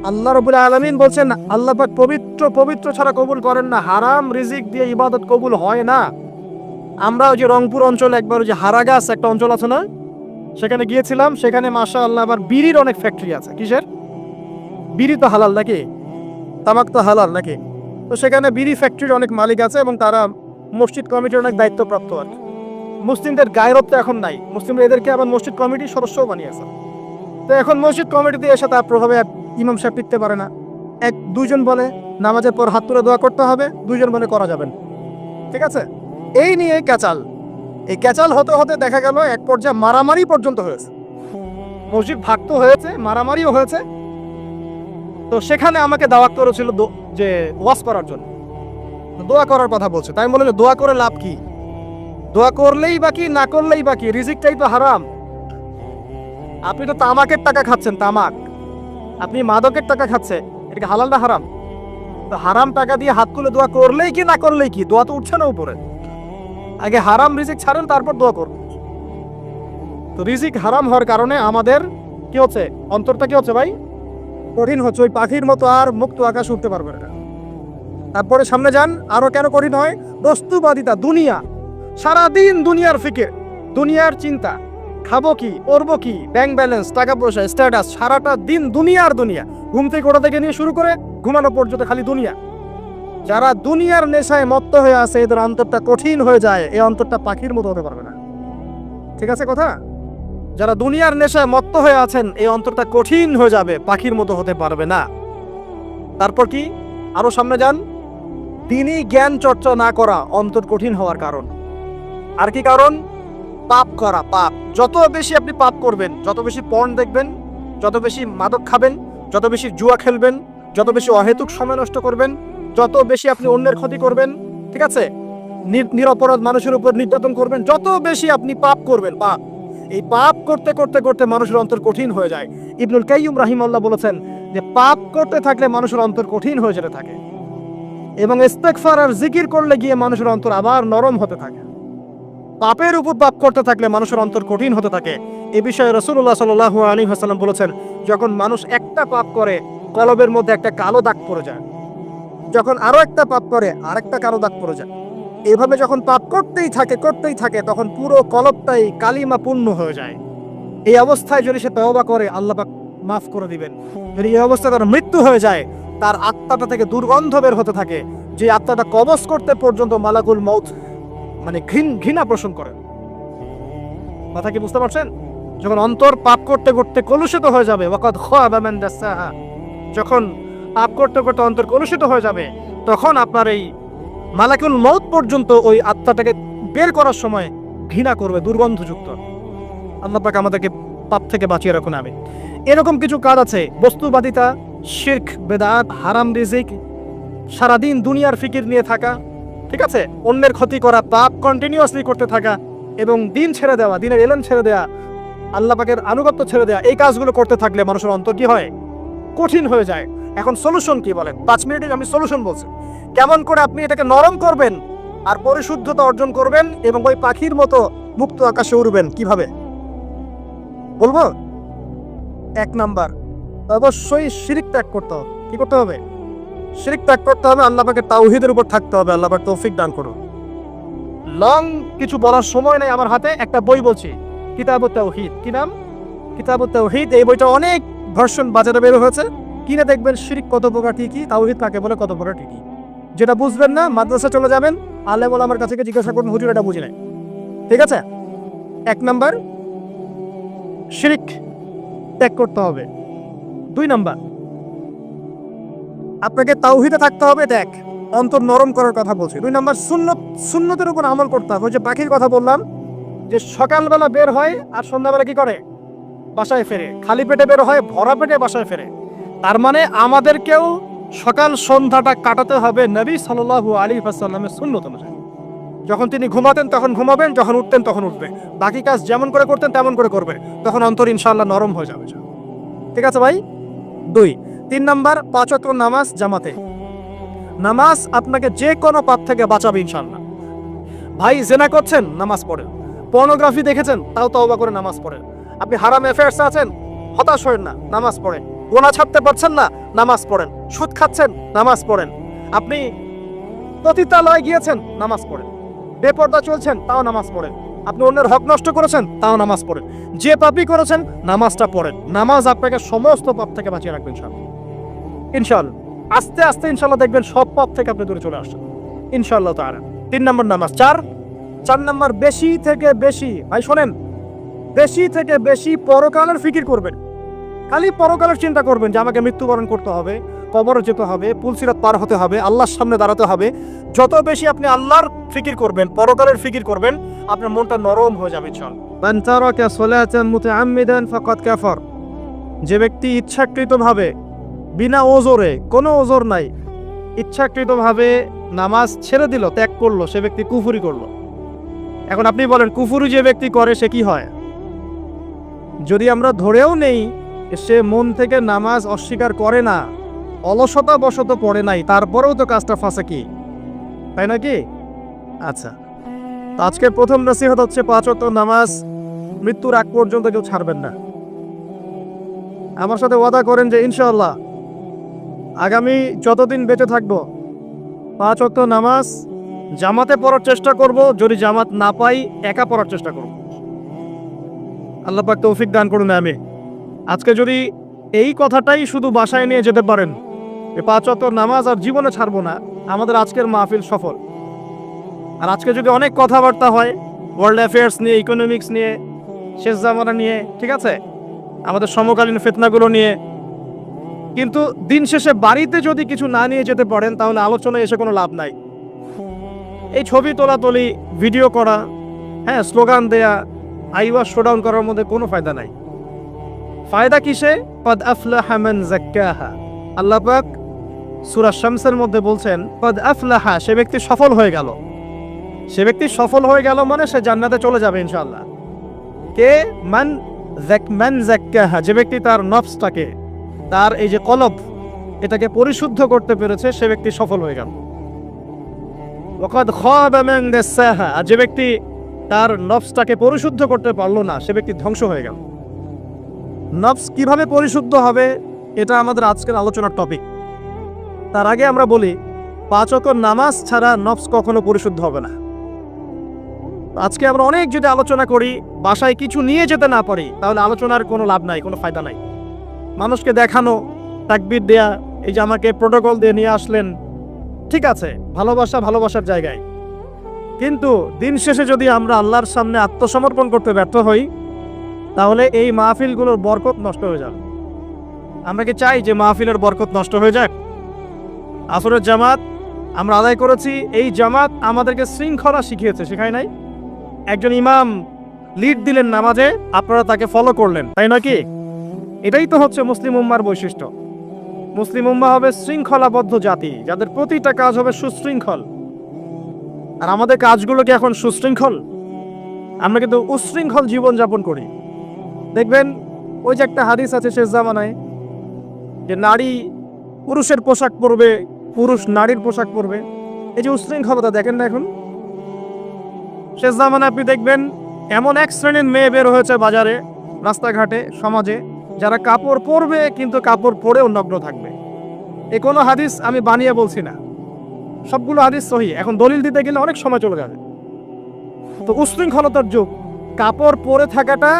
আল্লাহ রাব্বুল আলামিন বলছেন আল্লাহ পাক পবিত্র ছাড়া কবুল করেন না। হারাম রিজিক দিয়ে ইবাদত কবুল হয় না। আমরা ওই যে রংপুর অঞ্চলে একবার ওই যে হারাগাছ একটা অঞ্চল আছে না, সেখানে গিয়েছিলাম। সেখানে মাশাআল্লাহ আবার বিড়ির অনেক ফ্যাক্টরি আছে। কিসের? বিড়ি তো হালাল নাকি? তামাক তো হালাল নাকি? তো সেখানে বিড়ি ফ্যাক্টরির অনেক মালিক আছে এবং তারা মসজিদ কমিটির অনেক দায়িত্বপ্রাপ্ত আর কি। মুসলিমদের গায়রত্ব এখন নাই, মুসলিমরা এদেরকে আবার মসজিদ কমিটির সদস্যও বানিয়েছে। তো এখন মসজিদ কমিটিতে এসে তার প্রভাবে ইমাম সাহেব টিকতে পারে না। দুইজন বলে নামাজের পর হাত তুলে দোয়া করতে হবে, দুইজন বলে করা যাবে না। ঠিক আছে? এই নিয়ে ক্যাচাল। এই ক্যাচাল হতে হতে দেখা গেল এক পর্যায়ে মারামারি পর্যন্ত হয়েছে। মসজিদ ভাগতো হয়েছে, মারামারিও হয়েছে। তো সেখানে আমাকে দাওয়াত করেছিল যে ওয়াজ করার জন্য, দোয়া করার কথা বলছে। তাই বললাম দোয়া করে লাভ কি? দোয়া করলেই বাকি, না করলেই বাকি, রিজিকটাই তো হারাম। আপনি তো তামাকের টাকা খাচ্ছেন, তামাক। আপনি মাদকের টাকা খাচ্ছেন, এটা হালাল না হারাম? তো হারাম টাকা দিয়ে হাত তুলে দোয়া করলেই কি, না করলেই কি? দোয়া তো উঠছে না উপরে। আগে হারাম রিজিক ছাড়েন, তারপর দোয়া করুন। তো রিজিক হারাম হওয়ার কারণে আমাদের কি হচ্ছে? অন্তরটা কি হচ্ছে ভাই? কঠিন হচ্ছে। ওই পাখির মতো আর মুক্ত আকাশ উঠতে পারবে না। তারপরে সামনে যান, আরো কেন কঠিন হয়? বস্তুবাদিতা, দুনিয়া। সারাদিন দুনিয়ার ফিকির, দুনিয়ার চিন্তা, খাবো কি, করবো কি, ব্যাংক ব্যালেন্স, টাকা পয়সা, স্ট্যাটাস, সারাটা দিন দুনিয়ার দুনিয়া। ঘুম থেকে ওঠা থেকে নিয়ে শুরু করে ঘুমানো পর্যন্ত খালি দুনিয়া। যারা দুনিয়ার নেশায় মত্ত হয়ে আছে, এদের অন্তরটা কঠিন হয়ে যায়, এই অন্তরটা পাখির মতো হতে পারবে না। ঠিক আছে কথা? যারা দুনিয়ার নেশায় মত্ত হয়ে আছেন, এই অন্তরটা কঠিন হয়ে যাবে, পাখির মতো হতে পারবে না। তারপর কি? আরো সামনে যান। তিনি জ্ঞান চর্চা না করা অন্তর কঠিন হওয়ার কারণ। আর কি কারণ? পাপ করা, পাপ। যত বেশি আপনি পাপ করবেন, যত বেশি পর্ন দেখবেন, যত বেশি মাদক খাবেন, যত বেশি জুয়া খেলবেন, যত বেশি অহেতুক সময় নষ্ট করবেন, যত বেশি আপনি অন্যের ক্ষতি করবেন, ঠিক আছে, নিরপরাধ মানুষের উপর নির্যাতন করবেন, যত বেশি আপনি পাপ করবেন, পাপ, এই পাপ করতে করতে করতে মানুষের অন্তর কঠিন হয়ে যায়। ইবনুল কাইয়্যিম রাহিমাহুল্লাহ বলেছেন যে পাপ করতে থাকলে মানুষের অন্তর কঠিন হয়ে যেতে থাকে, এবং ইস্তেগফার আর জিকির করলে গিয়ে মানুষের অন্তর আবার নরম হতে থাকে। পাপের উপর পাপ করতে থাকলে মানুষের অন্তর কঠিন হতে থাকে। এ বিষয়ে রাসূলুল্লাহ সাল্লাল্লাহু আলাইহি ওয়াসাল্লাম বলেছেন, যখন মানুষ একটা পাপ করে কলবের মধ্যে একটা কালো দাগ পড়ে যায়, যখন আরো একটা পাপ করে আরেকটা কালো দাগ পড়ে যায়, এভাবে যখন পাপ করতেই থাকে তখন পুরো কলবটাই কালিমা পূর্ণ হয়ে যায়। এই অবস্থায় যদি সে তওবা করে, আল্লাহ পাক মাফ করে দিবেন। যদি এই অবস্থায় তার মৃত্যু হয়ে যায়, তার আত্মাটা থেকে দুর্গন্ধ বের হতে থাকে, যে আত্মাটা কবজ করতে পর্যন্ত মালাকুল মউত মানে ঘৃণা পোষণ করে। কথা কি বুঝতে পারছেন? যখন অন্তর পাপ করতে করতে কলুষিত হয়ে যাবে, ওয়াকাদ খাবা মান দাসাহা, যখন পাপ করতে করতে অন্তর কলুষিত হয়ে যাবে, তখন আপনার এই মালাকুল মউত পর্যন্ত ওই আত্মাটাকে বের করার সময় ঘৃণা করবে, দুর্গন্ধযুক্ত। আল্লাহ পাক আমাদেরকে পাপ থেকে বাঁচিয়ে রাখুন। আমি এরকম কিছু কাজ আছে, বস্তুবাদিতা, শিরক, বেদাত, হারাম রিজিক, সারাদিন দুনিয়ার ফিকির নিয়ে থাকা, ঠিক আছে, অন্যের ক্ষতি করা, পাপ কন্টিনিউয়াসলি করতে থাকা, এবং দিন ছেড়ে দেওয়া, দিনের এলেন ছেড়ে দেওয়া, আল্লাহ পাকের আনুগত্য ছেড়ে দেওয়া, এই কাজগুলো করতে থাকলে মানুষের অন্তর কি হয়? কঠিন হয়ে যায়। এখন সলিউশন কি বলেন? 5 মিনিটে আমি সলিউশন বলছি, কেমন করে আপনি এটাকে নরম করবেন আর পরিশুদ্ধতা অর্জন করবেন এবং ওই পাখির মতো মুক্ত আকাশে উড়বেন। কিভাবে বলবো? 1 নাম্বার, অবশ্যই শিরক ত্যাগ করতে হবে। কি করতে হবে? শিরক ত্যাগ করতে হবে, আল্লাহ পাকের তাওহীদের উপর থাকতে হবে। আল্লাহ পাক তৌফিক দান করুন। লং কিছু বলার সময় নেই আমার হাতে, একটা বই বলছি, কিতাবুত তাওহীদ। কি নাম? কিতাবুত তাওহীদ। এই বইটা অনেক ভার্সন বাজারে বের হয়েছে, কিনে দেখবেন শিরক কত প্রকার, কি তাওহীদ কাকে বলে, কত প্রকার, কি। যেটা বুঝবেন না, মাদ্রাসা চলে যাবেন, আলেম ওলামার কাছে গিয়ে জিজ্ঞাসা করুন, হুজুর এটা বুঝি নাই। ঠিক আছে? 1 নাম্বার, শিরক ত্যাগ করতে হবে। 2 নাম্বার, আপনাকে তাওহীদে থাকতে হবে। দেখ, অন্তর নরম করার কথা বলছি। 2 নাম্বার, সুন্নতের উপর আমল করতে হবে। ওই যে পাখির কথা বললাম, যে সকালবেলা বের হয় আর সন্ধ্যাবেলা কি করে? বাসায় ফেরে। খালি পেটে বের হয়, ভরা পেটে বাসায় ফেরে। তার মানে আমাদেরকেও সকাল সন্ধ্যাটা কাটাতে হবে নবী সাল্লাল্লাহু আলাইহি ওয়াসাল্লামের সুন্নত অনুযায়ী। যখন তিনি ঘুমাতেন তখন ঘুমাবেন, যখন উঠতেন তখন উঠবে, বাকি কাজ যেমন করে করতেন তেমন করে করবে, তখন অন্তর ইনশাআল্লাহ নরম হয়ে যাবে। ঠিক আছে ভাই? 2। 3 নাম্বার, 5 ওয়াক্ত নামাজ জামাতে। নামাজ আপনাকে যে কোনো পাপ থেকে বাঁচাবে ইনশাআল্লাহ। ভাই জেনা করছেন, নামাজ পড়েন। পর্নোগ্রাফি দেখেছেন, তাও তওবা করে নামাজ পড়েন। আপনি হারাম অ্যাফেয়ার্সে আছেন, হতাশ হয়েন না, নামাজ পড়েন। গুনাহ ছাড়তে পারছেন না, নামাজ পড়েন। সুদ খাচ্ছেন, নামাজ পড়েন। আপনি পতিতালয়ে গিয়েছেন, নামাজ পড়েন। বেপরদা চলছেন, তাও নামাজ পড়েন। আপনি অন্যের হক নষ্ট করেছেন, তাও নামাজ পড়েন। যে পাপই করেছেন, নামাজটা পড়েন। নামাজ আপনাকে সমস্ত পাপ থেকে বাঁচিয়ে রাখবেন ইনশাআল্লাহ। ইনশাআল্লাহ আস্তে আস্তে ইনশাআল্লাহ দেখবেন সব পাপ থেকে আপনি দূরে চলে আসছেন ইনশাআল্লাহ তাআলা। 3 নম্বর নামাজ। 4 নম্বর, বেশি থেকে বেশি, ভাই শোনেন, বেশি থেকে বেশি পরকালের ফিকির করবেন। খালি পরকালের চিন্তা করবেন যে আমাকে মৃত্যুবরণ করতে হবে, কবরে যেতে হবে, পুলসিরাত পার হতে হবে, আল্লাহর সামনে দাঁড়াতে হবে। যত বেশি আপনি আল্লাহর ফিকির করবেন, পরকালের ফিকির করবেন, আপনার মনটা নরম হয়ে যাবে ইনশাআল্লাহ। মান তারাকা সালাতান মুতাআম্মিদান ফাকাদ কাফার, যে ব্যক্তি ইচ্ছাকৃতভাবে, বিনা ওজরে, কোনো ওজর নাই, ইচ্ছাকৃতভাবে নামাজ ছেড়ে দিল, ত্যাগ করলো, সে ব্যক্তি কুফরি করলো। এখন আপনি বলেন, কুফরি যে ব্যক্তি করে সে কি হয়? যদি আমরা ধরেও নেই সে মন থেকে নামাজ অস্বীকার করে না, অলসতা বশত পড়ে নাই, তারপরেও তো কাজটা ফাঁসে, কি তাই নাকি? আচ্ছা, তো আজকের প্রথম নসিহত হচ্ছে 5 ওয়াক্ত নামাজ মৃত্যুর আগ পর্যন্ত কেউ ছাড়বেন না। আমার সাথে ওয়াদা করেন যে ইনশাআল্লাহ আগামী যতদিন বেঁচে থাকবো 5 ওয়াক্ত নামাজ জামাতে পড়ার চেষ্টা করব। যদি জামাত না পাই, একা পড়ার চেষ্টা করব। আল্লাহ পাক তৌফিক দান করুন। আমি আজকে যদি এই কথাটাই শুধু বাসায় নিয়ে যেতে পারেন, 5 ওয়াক্ত নামাজ আর জীবনে ছাড়বো না, আমাদের আজকের মাহফিল সফল। আর আজকে যদি অনেক কথাবার্তা হয় ওয়ার্ল্ড অ্যাফেয়ার্স নিয়ে, ইকোনমিক্স নিয়ে, শেষ জামানা নিয়ে, ঠিক আছে, আমাদের সমকালীন ফিতনাগুলো নিয়ে, কিন্তু দিন শেষে বাড়িতে যদি কিছু না নিয়ে যেতে পারেন তাহলে আলোচনায় এসে কোনো লাভ নাই। এই ছবি তোলাতুলি, ভিডিও করা, হ্যাঁ, স্লোগান দেয়া, আইওয়া শোডাউন করার মধ্যে কোনো ফায়দা নাই। ফায়দা কিসে? কদ আফলাহা মান যাক্কাহা। আল্লাহ পাক সূরা শামসের মধ্যে বলছেন কদ আফলাহা, সে ব্যক্তি সফল হয়ে গেল। সে ব্যক্তি সফল হয়ে গেল মানে সে জান্নাতে চলে যাবে ইনশাআল্লাহ। কে? মান যাক্কাহা, যে ব্যক্তি তার নফসটাকে, তার এই যে কলব, এটাকে পরিশুদ্ধ করতে পেরেছে, সে ব্যক্তি সফল হয়ে গেল। ওয়াকাদ খাবা মান দাসাহা, আর যে ব্যক্তি তার নফসটাকে পরিশুদ্ধ করতে পারলো না, সে ব্যক্তি ধ্বংস হয়ে গেল। নফস কিভাবে পরিশুদ্ধ হবে, এটা আমাদের আজকের আলোচনার টপিক। তার আগে আমরা বলি 5 ওয়াক্ত নামাজ ছাড়া নফস কখনো পরিশুদ্ধ হবে না। আজকে আমরা অনেক যদি আলোচনা করি, বাসায় কিছু নিয়ে যেতে না পারি, তাহলে আলোচনার কোনো লাভ নাই, কোনো ফায়দা নাই। মানুষকে দেখানো, তাকবীর দেয়া, এই যে আমাকে প্রোটোকল দিয়ে নিয়ে আসলেন, ঠিক আছে, ভালোবাসা ভালোবাসার জায়গায়, কিন্তু দিন শেষে যদি আমরা আল্লাহর সামনে আত্মসমর্পণ করতে ব্যর্থ হই, তাহলে এই মাহফিলগুলোর বরকত নষ্ট হয়ে যাবে। আমরা কি চাই যে মাহফিলের বরকত নষ্ট হয়ে যাক? আসরের জামাত আমরা আদায় করেছি, এই জামাত আমাদেরকে শৃঙ্খলা শিখিয়েছে, শেখায় নাই? একজন ইমাম লিড দিলেন নামাজে, আপনারা তাকে ফলো করলেন, তাই নাকি? এটাই তো হচ্ছে মুসলিম উম্মার বৈশিষ্ট্য। মুসলিম উম্মা হবে শৃঙ্খলাবদ্ধ জাতি, যাদের প্রতিটা কাজ হবে সুশৃঙ্খল। আর আমাদের কাজগুলো কি এখন সুশৃঙ্খল? আমরা কিন্তু উশৃঙ্খল জীবন যাপন করি। দেখবেন ওই যে একটা হাদিস আছে শেষ জামানায়, যে নারী পুরুষের পোশাক পরবে, পুরুষ নারীর পোশাক পরবে। এই যে উশৃঙ্খলতা দেখেন না এখন শেষ জামানায়। আপনি দেখবেন এমন এক শ্রেণীর মেয়ে বের হয়েছে বাজারে, রাস্তাঘাটে, সমাজে, যারা কাপড় পরবে কিন্তু কাপড় পরেও নগ্ন থাকবে। এ কোনো হাদিস আমি বানিয়ে বলছি না, সবগুলো হাদিস সহিহ। এখন দলিল দিতে গেলে অনেক সময় চলে যাবে। তো উশৃঙ্খলতার যুগ, কাপড় পরে থাকাটা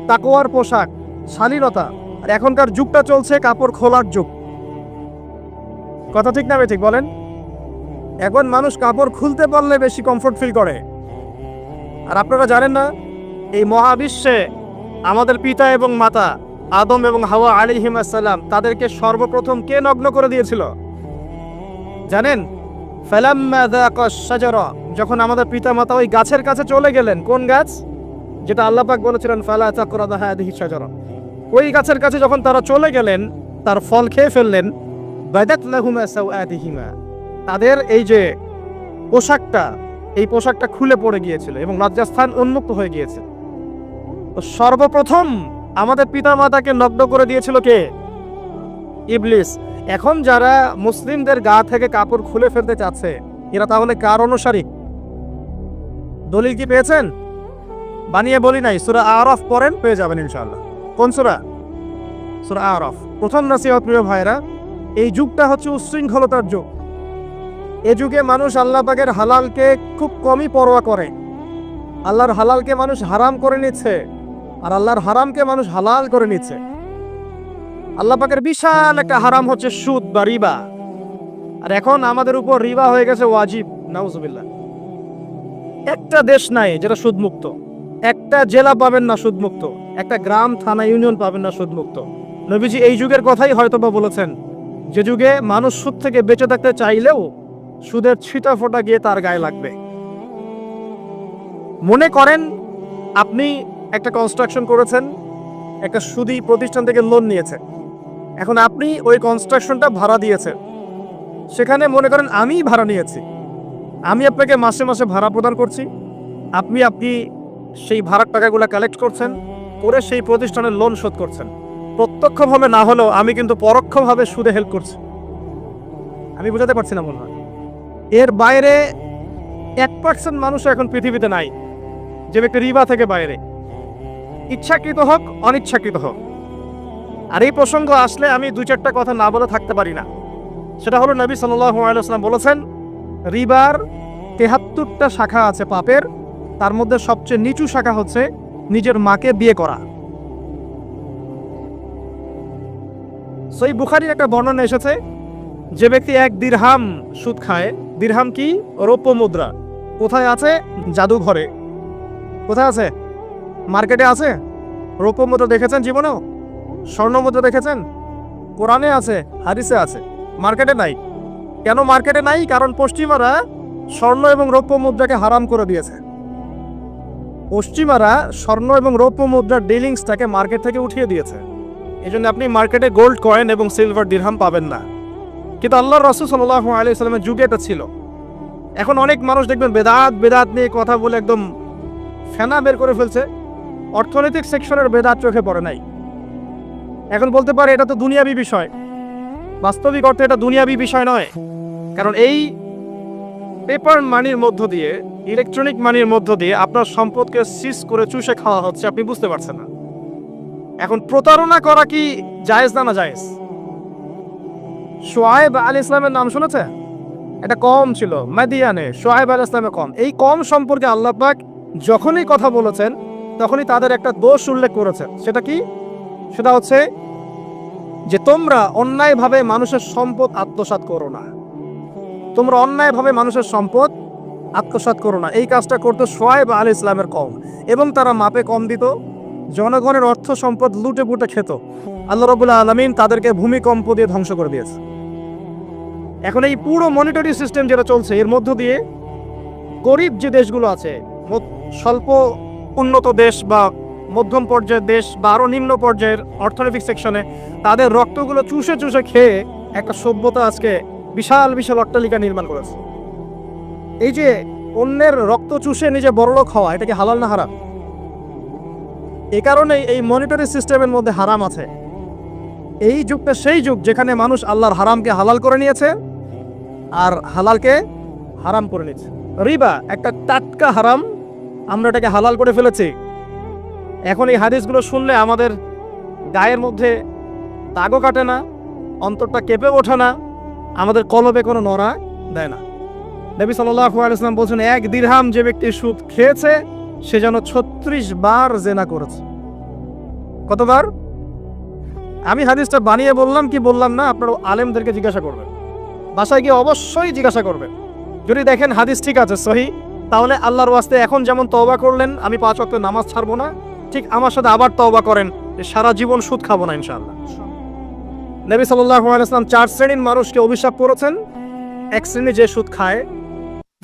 তাকওয়ার পোশাক, শালীনতা। আর এখনকার যুগটা চলছে কাপড় খোলার যুগ। কথা ঠিক না ঠিক বলেন? এখন মানুষ কাপড় খুলতে পারলে বেশি কমফোর্ট ফিল করে। আর আপনারা জানেন না, এই মহাবিশ্বে আমাদের পিতা এবং মাতা আদম এবং হাওয়া আলাইহিস সালাম, তাদেরকে সর্বপ্রথম কে নগ্ন করে দিয়েছিল জানেন? ফালাম্মা যাকাশ শাজারা, যখন আমাদের পিতা মাতা ওই গাছের কাছে চলে গেলেন। কোন গাছ? যেটা আল্লাহ পাক বলেছিলেন ফালা তাকরাবা হাদিহি শাজারা। ওই গাছের কাছে যখন তারা চলে গেলেন, তার ফল খেয়ে ফেললেন। বাদাত লাহুমা সাওআতিহিমা, তাদের এই যে পোশাকটা, এই পোশাকটা খুলে পড়ে গিয়েছিল এবং লজ্জাস্থান উন্মুক্ত হয়ে গিয়েছে। তো সর্বপ্রথম আমাদের পিতা মাতাকে নগ্ন করে দিয়েছিল কে? ইবলিস। এখন যারা মুসলিমদের গা থেকে কাপড় খুলে ফেলতে চাচ্ছে, এরা তাহলে কার অনুসারী? দলিল কি পেয়েছেন? বানিয়ে বলি নাই, সূরা আরাফ পড়েন, পেয়ে যাবেন ইনশাআল্লাহ। কোন সূরা? সূরা আরাফ। প্রথম নসিহত প্রিয় ভাইরা, এই যুগটা হচ্ছে উশৃঙ্খলতার যুগ। এই যুগে মানুষ আল্লাহ পাকের হালালকে খুব কমই পরোয়া করে। আল্লাহর হালালকে মানুষ হারাম করে নিচ্ছে, আর আল্লাহর হারামকে মানুষ হালাল করে নিচ্ছে। আল্লাহ পাকের বিশাল একটা হারাম হচ্ছে সুদ বা রিবা, আর এখন আমাদের উপর রিবা হয়ে গেছে ওয়াজিব। নাউজুবিল্লাহ। একটা দেশ নাই যেটা সুদমুক্ত, একটা জেলা পাবেন না সুদমুক্ত, একটা গ্রাম, থানা, ইউনিয়ন পাবেন না সুদমুক্ত। নবীজি এই যুগের কথাই হয়তোবা বলেছেন, যে যুগে মানুষ সুদ থেকে বেঁচে থাকতে চাইলেও সুদের ছিটা ফোঁটা গিয়ে তার গায়ে লাগবে। মনে করেন আপনি একটা কনস্ট্রাকশন করেছেন, একটা সুদী প্রতিষ্ঠান থেকে লোন নিয়েছে, এখন আপনি ওই কনস্ট্রাকশনটা ভাড়া দিয়েছেন। সেখানে মনে করেন আমি ভাড়া নিয়েছি, আমি আপনাকে মাসে মাসে ভাড়া প্রদান করছি, আপনি সেই ভাড়ার টাকাগুলো কালেক্ট করছেন, করে সেই প্রতিষ্ঠানের লোন শোধ করছেন। প্রত্যক্ষভাবে না হলেও আমি কিন্তু পরোক্ষভাবে সুদে হেল্প করছি। আমি বোঝাতে পারছি না মনে হয়। এর বাইরে 1% মানুষ এখন পৃথিবীতে নাই যে ব্যক্তি রিবা থেকে বাইরে, ইচ্ছাকৃত হোক অনিচ্ছাকৃত হোক। আর এই প্রসঙ্গ আসলে আমি 2-4টা কথা না বলে থাকতে পারি না। সেটা হলো নবী সাল্লাল্লাহু আলাইহি ওয়াসাল্লাম বলেছেন, রিবার 73টা শাখা আছে পাপের, তার মধ্যে সবচেয়ে নিচু শাখা হচ্ছে নিজের মাকে বিয়ে করা। সহিহ বুখারীর একটা বর্ণনা এসেছে, যে ব্যক্তি 1 দিরহাম সুদ খায়, দিরহাম কি? রৌপ্য মুদ্রা। কোথায় আছে? জাদুঘরে। কোথায় আছে? মার্কেটে আছে। রৌপ্য মুদ্রা দেখেছেন জীবনেও? স্বর্ণ মুদ্রা দেখেছেন? কোরআনে আছে, হাদিসে আছে, মার্কেটে নাই। কেন মার্কেটে নাই? কারণ পশ্চিমারা স্বর্ণ এবং রৌপ্য মুদ্রাকে হারাম করে দিয়েছে। পশ্চিমারা স্বর্ণ এবং রৌপ্য মুদ্রার ডিলিংসটাকে মার্কেট থেকে উঠিয়ে দিয়েছে। এই জন্য আপনি মার্কেটে গোল্ড কয়েন এবং সিলভার দিরহাম পাবেন না। কিন্তু আল্লাহর রাসূল সাল্লাল্লাহু আলাইহি সাল্লামের যুগে এটা ছিল। এখন অনেক মানুষ দেখবেন বেদাত নিয়ে কথা বলে একদম ফেনা বের করে ফেলছে। অর্থনৈতিক সেকশনের বেদাত চোখে পড়ে নাই। এখন বলতে পারে এটা তো দুনিয়াবি বিষয়। বাস্তবিক অর্থে এটা দুনিয়াবি বিষয় নয়। কারণ এই পেপার মানির মধ্য দিয়ে, ইলেকট্রনিক মানির মধ্য দিয়ে আপনার সম্পদকে সিজ করে চুষে খাওয়া হচ্ছে, আপনি বুঝতে পারছেন না। এখন প্রতারণা করা কি জায়েজ না জায়েজ? শুআয়ব আলাইহিস সালামের নাম শুনেছে? এটা কম ছিল মাদিয়ানে, শুআয়ব আলাইহিস সালামের কম। এই কম সম্পর্কে আল্লাহ পাক যখনই কথা বলেছেন তখনই তাদের একটা দোষ উল্লেখ করেছেন। সেটা কি? সেটা হচ্ছে যে তোমরা অন্যায়ভাবে মানুষের সম্পদ আত্মসাৎ করো না। তোমরা অন্যায়ভাবে মানুষের সম্পদ আত্মসাৎ করো না। এই কাজটা করতো শুআয়ব আলাইহিস সালামের কওম, এবং তারা মাপে কম দিত, জনগণের অর্থ সম্পদ লুটে পুটে খেত। আল্লাহ রাব্বুল আলামিন তাদেরকে ভূমিকম্প দিয়ে ধ্বংস করে দিয়েছে। এখন এই পুরো মনিটরি সিস্টেম যেটা চলছে, এর মধ্য দিয়ে গরিব যে দেশগুলো আছে, স্বল্প উন্নত দেশ বা মধ্যম পর্যায়ের দেশ বা আরো নিম্ন পর্যায়ের অর্থনৈতিক সেকশনে, তাদের রক্তগুলো চুষে চুষে খেয়ে একটা সভ্যতা আজকে বিশাল বিশাল অট্টালিকা নির্মাণ করেছে। এই যে অন্যের রক্ত চুষে নিজে বড়লোক হওয়া, এটা কি হালাল না হারাম? এই কারণে এই মনিটরি সিস্টেমের মধ্যে হারাম আছে। এই যুগটা সেই যুগ যেখানে মানুষ আল্লাহর হারামকে হালাল করে নিয়েছে আর হালালকে হারাম করে নিয়েছে। রিবা একটা টাটকা হারাম, আমরা এটাকে হালাল করে ফেলেছি। এখন এই হাদিসগুলো শুনলে আমাদের গায়ের মধ্যে দাগও কাটে না, অন্তরটা কেঁপে ওঠে না, আমাদের কলবে কোনো নড়া দেয় না। নবী সাল্লাল্লাহু আলাইহি ওয়াসাল্লাম বলছেন, 1 দিরহাম যে ব্যক্তি সুদ খেয়েছে সে যেন 36 বার জেনা করেছে। কতবার? আমি হাদিসটা বানিয়ে বললাম কি বললাম না, আপনারা আলেমদেরকে জিজ্ঞাসা করবেন, বাসায় গিয়ে অবশ্যই জিজ্ঞাসা করবেন। যদি দেখেন হাদিস ঠিক আছে, সহি, তাহলে আল্লাহর ওয়াস্তে এখন যেমন তওবা করলেন আমি 5 ওয়াক্ত নামাজ ছাড়বো না, ঠিক আমার সাথে আবার তওবা করেন যে সারা জীবন সুদ খাবো না ইনশাআল্লাহ। নবী সাল্লাল্লাহু আলাইহি ওয়াসাল্লাম 4 শ্রেণীর মানুষকে অভিশাপ করেছেন। 1 শ্রেণী যে সুদ খায়,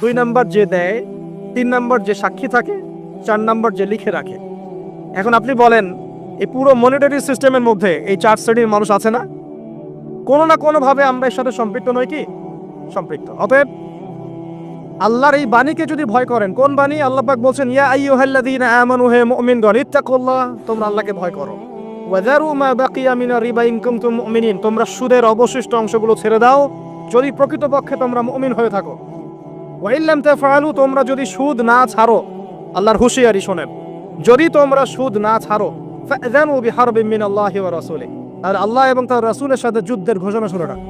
2 নাম্বার যে দেয়, 3 নাম্বার যে সাক্ষী থাকে, 4 নাম্বার যে লিখে রাখে। এখন আপনি বলেন, এই পুরো মনিটরি সিস্টেমের মধ্যে এই 4 শ্রেণীর মানুষ আছে না? কোনো না কোনোভাবে আমরা এর সাথে সম্পৃক্ত নই কি? সম্পৃক্ত। অতএব আল্লাহর এই বাণীকে যদি ভয় করেন, কোন বাণী? আল্লাহ পাক বলছেন, ইয়া আইয়ুহাল্লাযীনা আমানু, হে মুমিনগণ, ইত্তাকুল্লাহ, তোমরা আল্লাহকে ভয় করো। ওয়াযারু মা বাকিয়া মিনার রিবা ইন কুনতুম মুমিনিন, তোমরা সুদের অবশিষ্ট অংশগুলো ছেড়ে দাও যদি প্রকৃতপক্ষে তোমরা মুমিন হয়ে থাকো। ওয়া ইল্লাম তাফআলু, তোমরা যদি সুদ না ছাড়ো, আল্লাহর হুঁশিয়ারি শোনেন, যদি তোমরা সুদ না ছাড়ো, ফাযানু বিহারবিন মিনাল্লাহি ওয়া রাসূলিহি, আর আল্লাহ এবং তার রাসূলের সাথে যুদ্ধের ঘোষণা শুনে রাখো।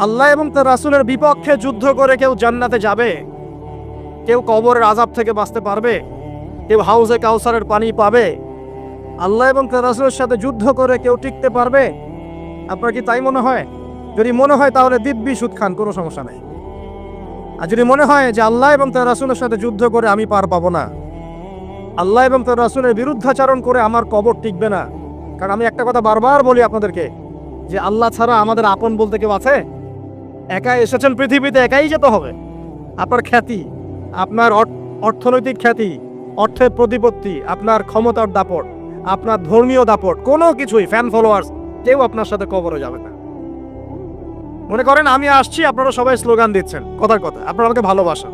আল্লাহ এবং তার রাসূলের বিপক্ষে যুদ্ধ করে কেউ জান্নাতে যাবে? কেউ কবরের আযাব থেকে বাঁচতে পারবে? কেউ হাউজে কাউসারের পানি পাবে? আল্লাহ এবং তার রাসূলের সাথে যুদ্ধ করে কেউ টিকতে পারবে? আপনার কি তাই মনে হয়? যদি মনে হয় তাহলে দিব্যি সুদ খান, কোনো সমস্যা নেই। আর যদি মনে হয় যে আল্লাহ এবং তার রাসূলের সাথে যুদ্ধ করে আমি পার পাবো না, আল্লাহ এবং তার রাসূলের বিরুদ্ধাচরণ করে আমার কবর টিকবে না, কারণ আমি একটা কথা বারবার বলি আপনাদেরকে, যে আল্লাহ ছাড়া আমাদের আপন বলতে কেউ আছে? একা এসেছেন পৃথিবীতে, একাই যেতে হবে। আপনার খ্যাতি, আপনার অর্থনৈতিক খ্যাতি, অর্থের প্রতিপত্তি, আপনার ক্ষমতার দাপট, আপনার ধর্মীয় দাপট, কোনো কিছুই, ফ্যান ফলোয়ার্স, কেউ আপনার সাথে কবরে যাবে না। মনে করেন আমি আসছি, আপনারা সবাই স্লোগান দিচ্ছেন, কথার কথা, আপনারা আমাকে ভালোবাসেন,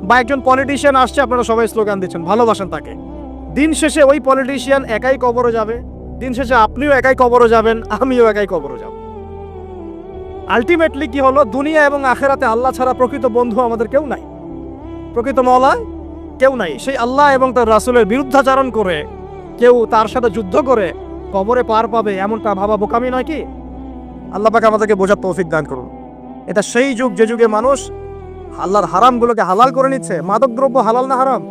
বা একজন পলিটিশিয়ান আসছে, আপনারা সবাই স্লোগান দিচ্ছেন, ভালোবাসেন তাকে। দিন শেষে ওই পলিটিশিয়ান একাই কবরে যাবে, দিন শেষে আপনিও একাই কবরে যাবেন, আমিও একাই কবরে যাব। আলটিমেটলি কি হলো? দুনিয়া এবং আখেরাতে আল্লাহ ছাড়া প্রকৃত বন্ধু আমাদের কেউ নাই, প্রকৃত মওলা কেউ নাই। সেই আল্লাহ এবং তার রাসূলের বিরুদ্ধাচরণ করে কেউ তার সাথে যুদ্ধ করে কবরে পার পাবে, এমনটা ভাবা বোকামি নয় কি? আল্লাহ পাক আমাদেরকে বোঝার তৌফিক দান করুন। এটা সেই যুগ যে যুগে মানুষ আল্লাহর হারামগুলোকে হালাল করে নিচ্ছে। মাদকদ্রব্য হালাল না হারাম?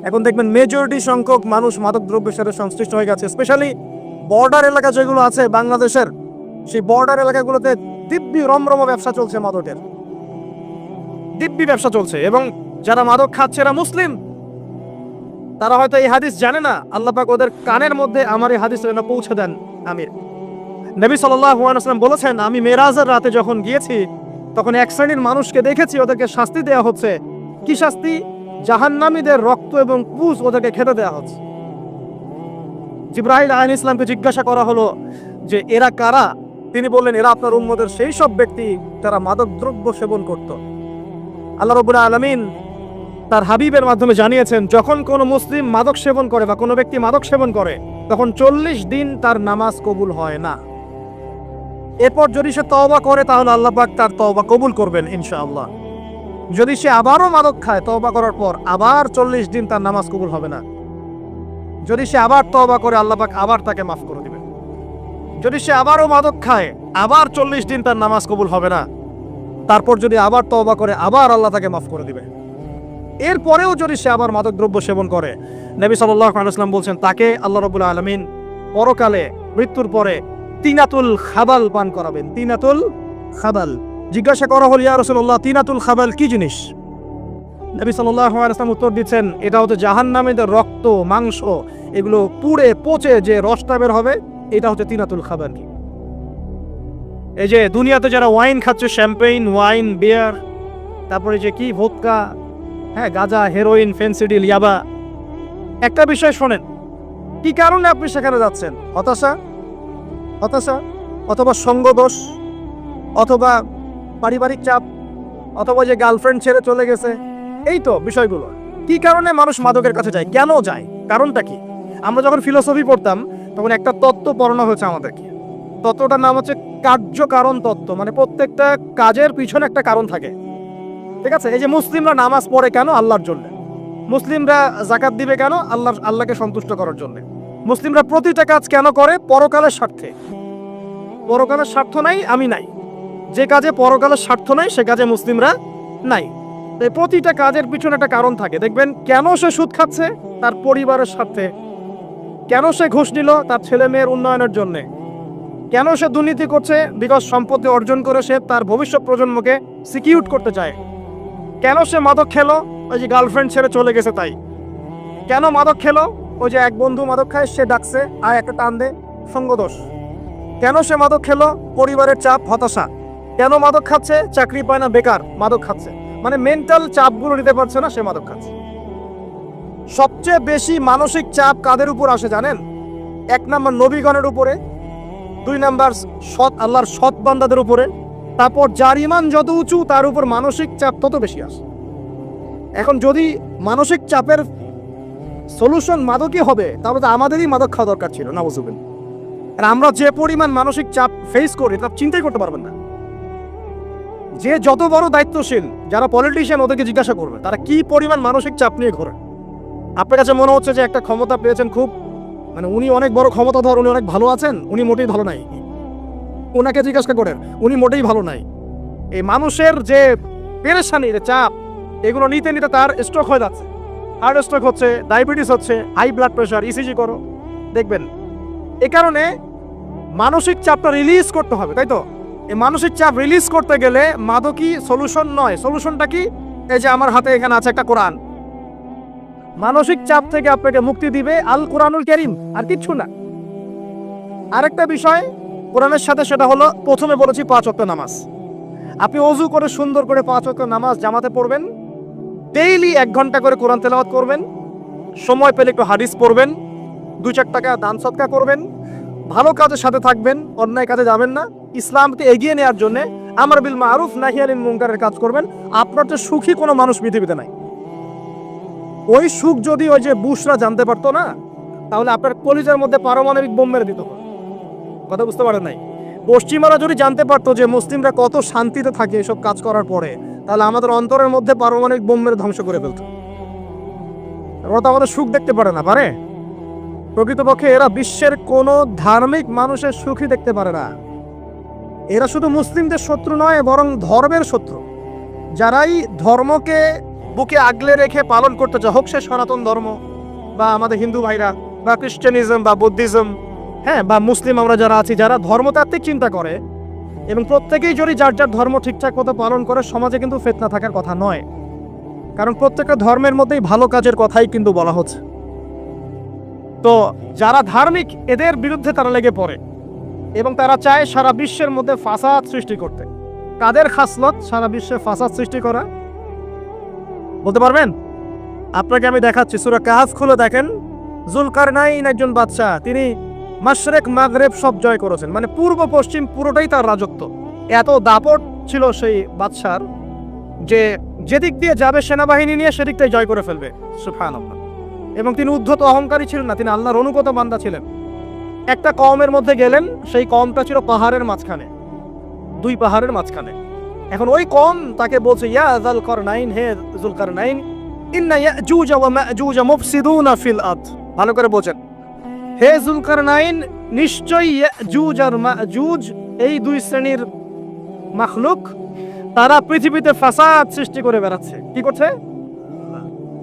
এখন দেখবেন মেজরিটি সংখ্যক মানুষ মাদক দ্রব্যের সাথে সংশ্লিষ্ট হয়ে গেছে, স্পেশালি বর্ডার এলাকা যেগুলো আছে বাংলাদেশের, সেই বর্ডার এলাকাগুলোতে দিব্যি রমরম ব্যবসা চলছে, মাদকের দিব্যি ব্যবসা চলছে। এবং যারা মাদক খাচ্ছে এরা মুসলিম, তারা হয়তো এই হাদিস জানে না, আল্লাহ পাক ওদের কানের মধ্যে আমার এই হাদিস পৌঁছে দেন। আমির নবী সাল্লাল্লাহু আলাইহি ওয়াসাল্লাম বলেছেন, আমি মেরাজের রাতে যখন গিয়েছি তখন এক শ্রেণীর মানুষকে দেখেছি, ওদেরকে শাস্তি দেওয়া হচ্ছে। কি শাস্তি? জাহান্নামীদের রক্ত এবং পুজ ওদেরকে খেতে দেওয়া হচ্ছে। জিবরাইল আলাইহিস সালামকে জিজ্ঞাসা করা হলো যে এরা কারা? তিনি বললেন, এরা আপনার উম্মতের সেই সব ব্যক্তি যারা মাদক দ্রব্য সেবন করত। আল্লাহ রাব্বুল আলামিন তার হাবিবের মাধ্যমে জানিয়েছেন, যখন কোনো মুসলিম মাদক সেবন করে বা কোনো ব্যক্তি মাদক সেবন করে তখন 40 দিন তার নামাজ কবুল হয় না। এরপর যদি সে তওবা করে তাহলে আল্লাহ পাক তার তওবা কবুল করবেন ইনশাআল্লাহ। যদি সে আবারও মাদক খায় তওবা করার পর, আবার 40 দিন তার নামাজ কবুল হবে না। যদি সে আবার তওবা করে আল্লাহ পাক আবার তাকে মাফ করে দিবেন। যদি সে আবারও মাদক খায় আবার 40 দিন তার নামাজ কবুল হবে না। তারপর যদি আবার তওবা করে আবার আল্লাহ তাকে মাফ করে দিবে। এরপরেও যদি সে আবার মাদক দ্রব্য সেবন করে, নবী সাল্লাল্লাহু আলাইহি ওয়াসাল্লাম বলছেন তাকে আল্লাহ রাব্বুল আলামিন পরকালে মৃত্যুর পরে তিনাতুল খাবাল পান করাবেন। তিনাতুল খাবাল। জিজ্ঞাসা করা হল, ইয়া রাসূলুল্লাহ তিনাতুল খাবাল কি জিনিস? নবী সাল্লাল্লাহু আলাইহি ওয়াসাল্লাম উত্তর দিচ্ছেন, এটা হচ্ছে জাহান্নামীদের রক্ত, মাংস, এগুলো পুড়ে পচে যে রসটা বের হবে, এটা হচ্ছে তিনাতুল খাবাল। এই যে দুনিয়াতে যারা ওয়াইন খাচ্ছে, শ্যাম্পেইন, ওয়াইন, বিয়ার, তারপরে যে কি ভোদকা, হ্যাঁ, গাঁজা, হেরোইন, ফেন্সিডিল, ইয়াবা, একটা বিষয় শোনেন, কি কারণে আপনি সেখানে যাচ্ছেন? হতাশা, অথবা সঙ্গদোষ, অথবা পারিবারিক চাপ, অথবা যে গার্লফ্রেন্ড ছেড়ে চলে গেছে, এই তো বিষয়গুলো। কি কারণে মানুষ মাদকের কাছে যায়, কেন যায়, কারণটা কি? আমরা যখন ফিলোসফি পড়তাম তখন একটা তত্ত্ব পড়ানো হয়েছে আমাদেরকে। তত্ত্বটার নাম হচ্ছে কার্যকারণ তত্ত্ব। মানে প্রত্যেকটা কাজের পিছনে একটা কারণ থাকে, ঠিক আছে? এই যে মুসলিমরা নামাজ পড়ে কেন? আল্লাহর জন্য। মুসলিমরা যাকাত দিবে কেন? আল্লাহকে সন্তুষ্ট করার জন্য। মুসলিমরা প্রতিটা কাজ কেন করে? পরকালের স্বার্থে। পরকালের স্বার্থ নাই, আমি নাই। যে কাজে পরকালের স্বার্থ নাই সে কাজে মুসলিমরা নাই। তাই প্রতিটা কাজের পিছনে একটা কারণ থাকে। দেখবেন কেন সে সুদ খাচ্ছে? তার পরিবারের স্বার্থে। কেন সে ঘুষ নিল? তার ছেলে মেয়ের উন্নয়নের জন্যে। কেন সে দুর্নীতি করছে? বিকজ সম্পত্তি অর্জন করে সে তার ভবিষ্যৎ প্রজন্মকে সিকিউর করতে চায়। কেন সে মাদক খেলো? ওই যে গার্লফ্রেন্ড ছেড়ে চলে গেছে তাই। কেন মাদক খেলো? ওই যে এক বন্ধু মাদক খায়, সে ডাকছে, আয় একটা টান দে, সঙ্গদোষ। কেন সে মাদক খেলো? পরিবারের চাপ, হতাশা। কেন মাদক খাচ্ছে? চাকরি পায় না, বেকার, মাদক খাচ্ছে। মানে মেন্টাল চাপগুলো নিতে পারছে না, সে মাদক খাচ্ছে। সবচেয়ে বেশি মানসিক চাপ কাদের উপর আসে জানেন? 1 নম্বর নবীগণের উপরে, 2 নম্বর আল্লাহর সৎ বান্দাদের উপরে, তারপর যার ঈমান যত উঁচু তার উপর মানসিক চাপ তত বেশি আসে। এখন যদি মানসিক চাপের সলিউশন মাদকই হবে, তাহলে তো আমাদেরই মাদক খাওয়া দরকার ছিল, নাউজুবিল্লাহ। আর আমরা যে পরিমাণ মানসিক চাপ ফেস করি তা চিন্তাই করতে পারবেন না। যে যত বড় দায়িত্বশীল, যারা পলিটিশিয়ান, ওদেরকে জিজ্ঞাসা করবে তারা কি পরিমাণ মানসিক চাপ নিয়ে ঘোরে। আপনার কাছে মনে হচ্ছে যে একটা ক্ষমতা পেয়েছেন, খুব মানে উনি অনেক বড় ক্ষমতাধর, উনি অনেক ভালো আছেন, উনি মোটেই ভালো নাই। ওনাকে জিজ্ঞাসা করেন, উনি মোটেই ভালো নাই। এই মানুষের যে পেরেশানি, চাপ, এগুলো নিতে নিতে তার স্ট্রোক হয়ে যাচ্ছে, হার্ট স্ট্রোক হচ্ছে, ডায়াবেটিস হচ্ছে, হাই ব্লাড প্রেশার, ইসিজি করো, দেখবেন। এ কারণে মানসিক চাপটা রিলিজ করতে হবে, তাই তো? এই মানসিক চাপ রিলিজ করতে গেলে মাদকই সলিউশন নয়। সলিউশনটা কি? এই যে আমার হাতে এখানে আছে একটা কোরআন। মানসিক চাপ থেকে আপনাকে মুক্তি দিবে আল কোরআনুল কারীম, আর কিচ্ছু না। আরেকটা বিষয় কোরআনের সাথে, সেটা হলো প্রথমে বলেছি 5 ওয়াক্ত নামাজ। আপনি ওযু করে সুন্দর করে 5 ওয়াক্ত নামাজ জামাতে পড়বেন, ডেইলি 1 ঘন্টা করে কোরআন তেলাওয়াত করবেন, সময় পেলে একটু হাদিস পড়বেন, 2-4 টাকা দান সদকা করবেন, ভালো কাজের সাথে থাকবেন, অন্যায় কাজে যাবেন না, ইসলামকে এগিয়ে নেওয়ার জন্য আমর বিল মারুফ নাহি আনিল মুনকারের কাজ করবেন। আপনার তো সুখী কোনো মানুষ পৃথিবীতে নাই। ওই সুখ যদি ওই যে বুশরা জানতে পারতো না, তাহলে আপনার কলিজার মধ্যে পারমাণবিক বোম মেরে দিত। কথা বুঝতে পারেন নাই? পশ্চিমারা যদি জানতে পারতো যে মুসলিমরা কত শান্তিতে থাকে এসব কাজ করার পরে, তাহলে আমাদের অন্তরের মধ্যে পারমাণবিক বোম মেরে ধ্বংস করে ফেলতো। ওরা তো আমাদের সুখ দেখতে পারে না, পারে? প্রকৃতপক্ষে এরা বিশ্বের কোনো ধার্মিক মানুষের সুখই দেখতে পারে না। এরা শুধু মুসলিমদের শত্রু নয়, বরং ধর্মের শত্রু। যারাই ধর্মকে বুকে আগলে রেখে পালন করতে চায়, হোক সে সনাতন ধর্ম বা আমাদের হিন্দু ভাইরা বা খ্রিস্টানিজম বা বুদ্ধিজম, হ্যাঁ, বা মুসলিম আমরা যারা আছি, যারা ধর্মতাত্ত্বিক চিন্তা করে এবং প্রত্যেকেই যদি যার যার ধর্ম ঠিকঠাক মতো পালন করে, সমাজে কিন্তু ফিতনা থাকার কথা নয়। কারণ প্রত্যেকটা ধর্মের মধ্যেই ভালো কাজের কথাই কিন্তু বলা হচ্ছে। তো যারা ধার্মিক এদের বিরুদ্ধে তারা লেগে পড়ে এবং তারা চায় সারা বিশ্বের মধ্যে ফাসাদ সৃষ্টি করতে। কাদের খাসলত সারা বিশ্বে ফাসাদ সৃষ্টি করা বলতে পারবেন? আপনাকে আমি দেখাচ্ছি, সূরা কাহফ খুলে দেখেন। জুলকারনাইন একজন বাদশা, তিনি মাশরিক মাগরিব সব জয় করেছেন, মানে পূর্ব পশ্চিম পুরোটাই তার রাজত্ব। এত দাপট ছিল সেই বাদশার যে যেদিক দিয়ে যাবে সেনাবাহিনী নিয়ে সেদিকটাই জয় করে ফেলবে। সুবহানাল্লাহ। এবং তিনি উদ্ধত অহংকারী ছিলেন না, তিনি আল্লাহর অনুগত বান্দা ছিলেন। একটা কওমের মধ্যে গেলেন, সেই কওমটা ছিল পাহাড়ের মাঝখানে, দুই পাহাড়ের মাঝখানে। এখন ওই কওম তাকে বলছে, ইয়া যুলকারনাইন, হে যুলকারনাইন, ইন্না ইয়াজুজ ওয়া মাজুজ মুফসিদুনা ফিল আরদ। ভালো করে বোঝেন, হে যুলকারনাইন, নিশ্চয়ই ইয়াজুজ আর মাজুজ এই দুই শ্রেণীর মাখলুক, তারা পৃথিবীতে ফাসাদ সৃষ্টি করে বেড়াচ্ছে। কি করছে?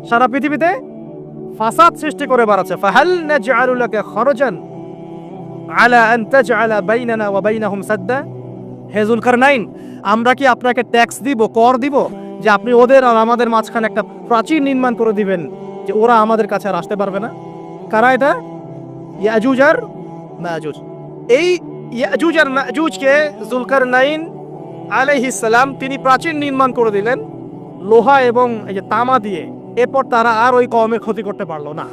সারা পৃথিবীতে ফাসাদ সৃষ্টি করে বেড়াচ্ছে। ফাহাল নাজআলু লাকা খরজান আলা আন তাজআলা বাইনানা ওয়া বাইনাহুম সাদ্দা। হে যুলকারনাইন, আমরা কি আপনাকে ট্যাক্স দিব, কর দিব, যে আপনি ওদের আর আমাদের মাঝখানে একটা প্রাচীর নির্মাণ করে দিবেন, যে ওরা আমাদের কাছে আর আসতে পারবে না? কারা এটা? ইয়াজুজ আর মাজুজ। এই ইয়াজুজ আর মাজুজকে যুলকারনাইন আলাইহিস সালাম তিনি প্রাচীর নির্মাণ করে দিলেন লোহা এবং এই যে তামা দিয়ে। এরপর তারা আর ওই কওমের ক্ষতি করতে পারলো না।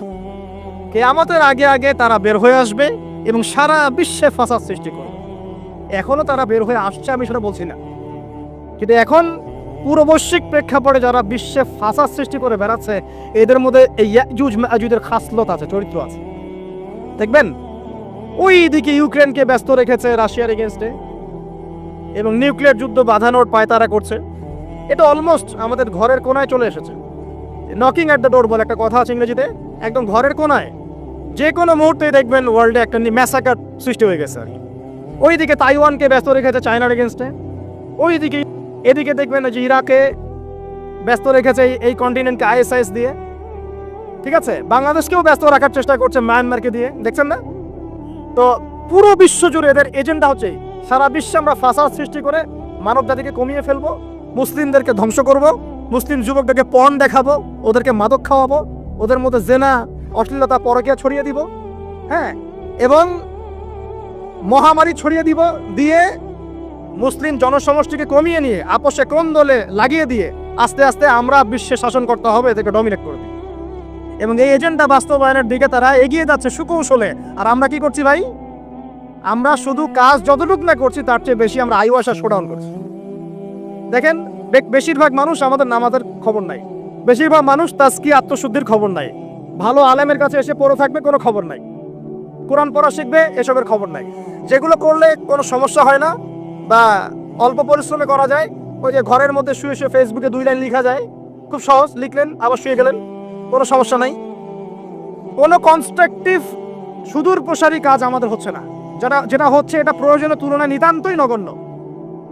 কিয়ামতের আগে আগে তারা বের হয়ে আসবে এবং সারা বিশ্বে ফাসাদ সৃষ্টি করবে। এখনো তারা বের হয়ে আসছে, আমি সেটা বলছি না, কিন্তু এখন পুরো বৈশ্বিক প্রেক্ষাপটে যারা বিশ্বে ফাসাদ সৃষ্টি করে বেড়াচ্ছে, এদের মধ্যে এই ইয়াজুজ মাজুজের খাসলত আছে, চরিত্র আছে। দেখবেন ওই দিকে ইউক্রেনকে ব্যস্ত রেখেছে রাশিয়ার এগেনস্টে এবং নিউক্লিয়ার যুদ্ধ বাঁধানোর পায়তারা করছে। এটা অলমোস্ট আমাদের ঘরের কোনায় চলে এসেছে। নকিং অ্যাট দ্য ডোর বলে একটা কথা আছে ইংরেজিতে, একদম ঘরের কোনায়। যে কোনো মুহূর্তে দেখবেন ওয়ার্ল্ডে একটা ম্যাসাকার সৃষ্টি হয়ে গেছে। ওইদিকে তাইওয়ানকে ব্যস্ত রেখেছে চায়নার এগেনস্টে, ওইদিকে এদিকে দেখবেন যে ইরাকে ব্যস্ত রেখেছে এই কন্টিনেন্টকে আইএসআইএস দিয়ে। ঠিক আছে, বাংলাদেশকেও ব্যস্ত রাখার চেষ্টা করছে মায়ানমারকে দিয়ে, দেখছেন না? তো পুরো বিশ্ব জুড়ে এদের এজেন্ডা হচ্ছে সারা বিশ্বে আমরা ফাসাদ সৃষ্টি করে মানব জাতিকে কমিয়ে ফেলবো, মুসলিমদেরকে ধ্বংস করব, মুসলিম যুবকদেরকে পর্ন দেখাবো, ওদেরকে মাদক খাওয়াবো, ওদের মধ্যে জেনা, অশ্লীলতা, পরকীয়া ছড়িয়ে দিব, হ্যাঁ, এবং মহামারী ছড়িয়ে দিব, দিয়ে মুসলিম জনসমষ্টিকে কমিয়ে নিয়ে আপোষে কোন্দলে লাগিয়ে দিয়ে আস্তে আস্তে আমরা বিশ্বে শাসন করতে হবে, এদেরকে ডমিনেট করে দিই। এবং এই এজেন্ডা বাস্তবায়নের দিকে তারা এগিয়ে যাচ্ছে সুকৌশলে। আর আমরা কি করছি ভাই? আমরা শুধু কাজ যতটুকু না করছি তার চেয়ে বেশি আমরা আইওয়াসা শোডাউন করছি। দেখেন, বেশিরভাগ মানুষ আমাদের নামাজের খবর নাই, বেশিরভাগ মানুষ তাজকিয়া আত্মশুদ্ধির খবর নাই, ভালো আলেমের কাছে এসে পড়ে থাকবে কোনো খবর নাই, কোরআন পড়া শিখবে এসবের খবর নাই। যেগুলো করলে কোনো সমস্যা হয় না বা অল্প পরিশ্রমে করা যায়, ওই যে ঘরের মধ্যে শুয়ে শুয়ে ফেসবুকে 2 লাইন লেখা যায়, খুব সহজ, লিখলেন আবার শুয়ে গেলেন, কোনো সমস্যা নাই। কোনো কনস্ট্রাকটিভ সুদূর প্রসারী কাজ আমাদের হচ্ছে না। যেটা হচ্ছে এটা প্রয়োজনের তুলনায় নিতান্তই নগণ্য।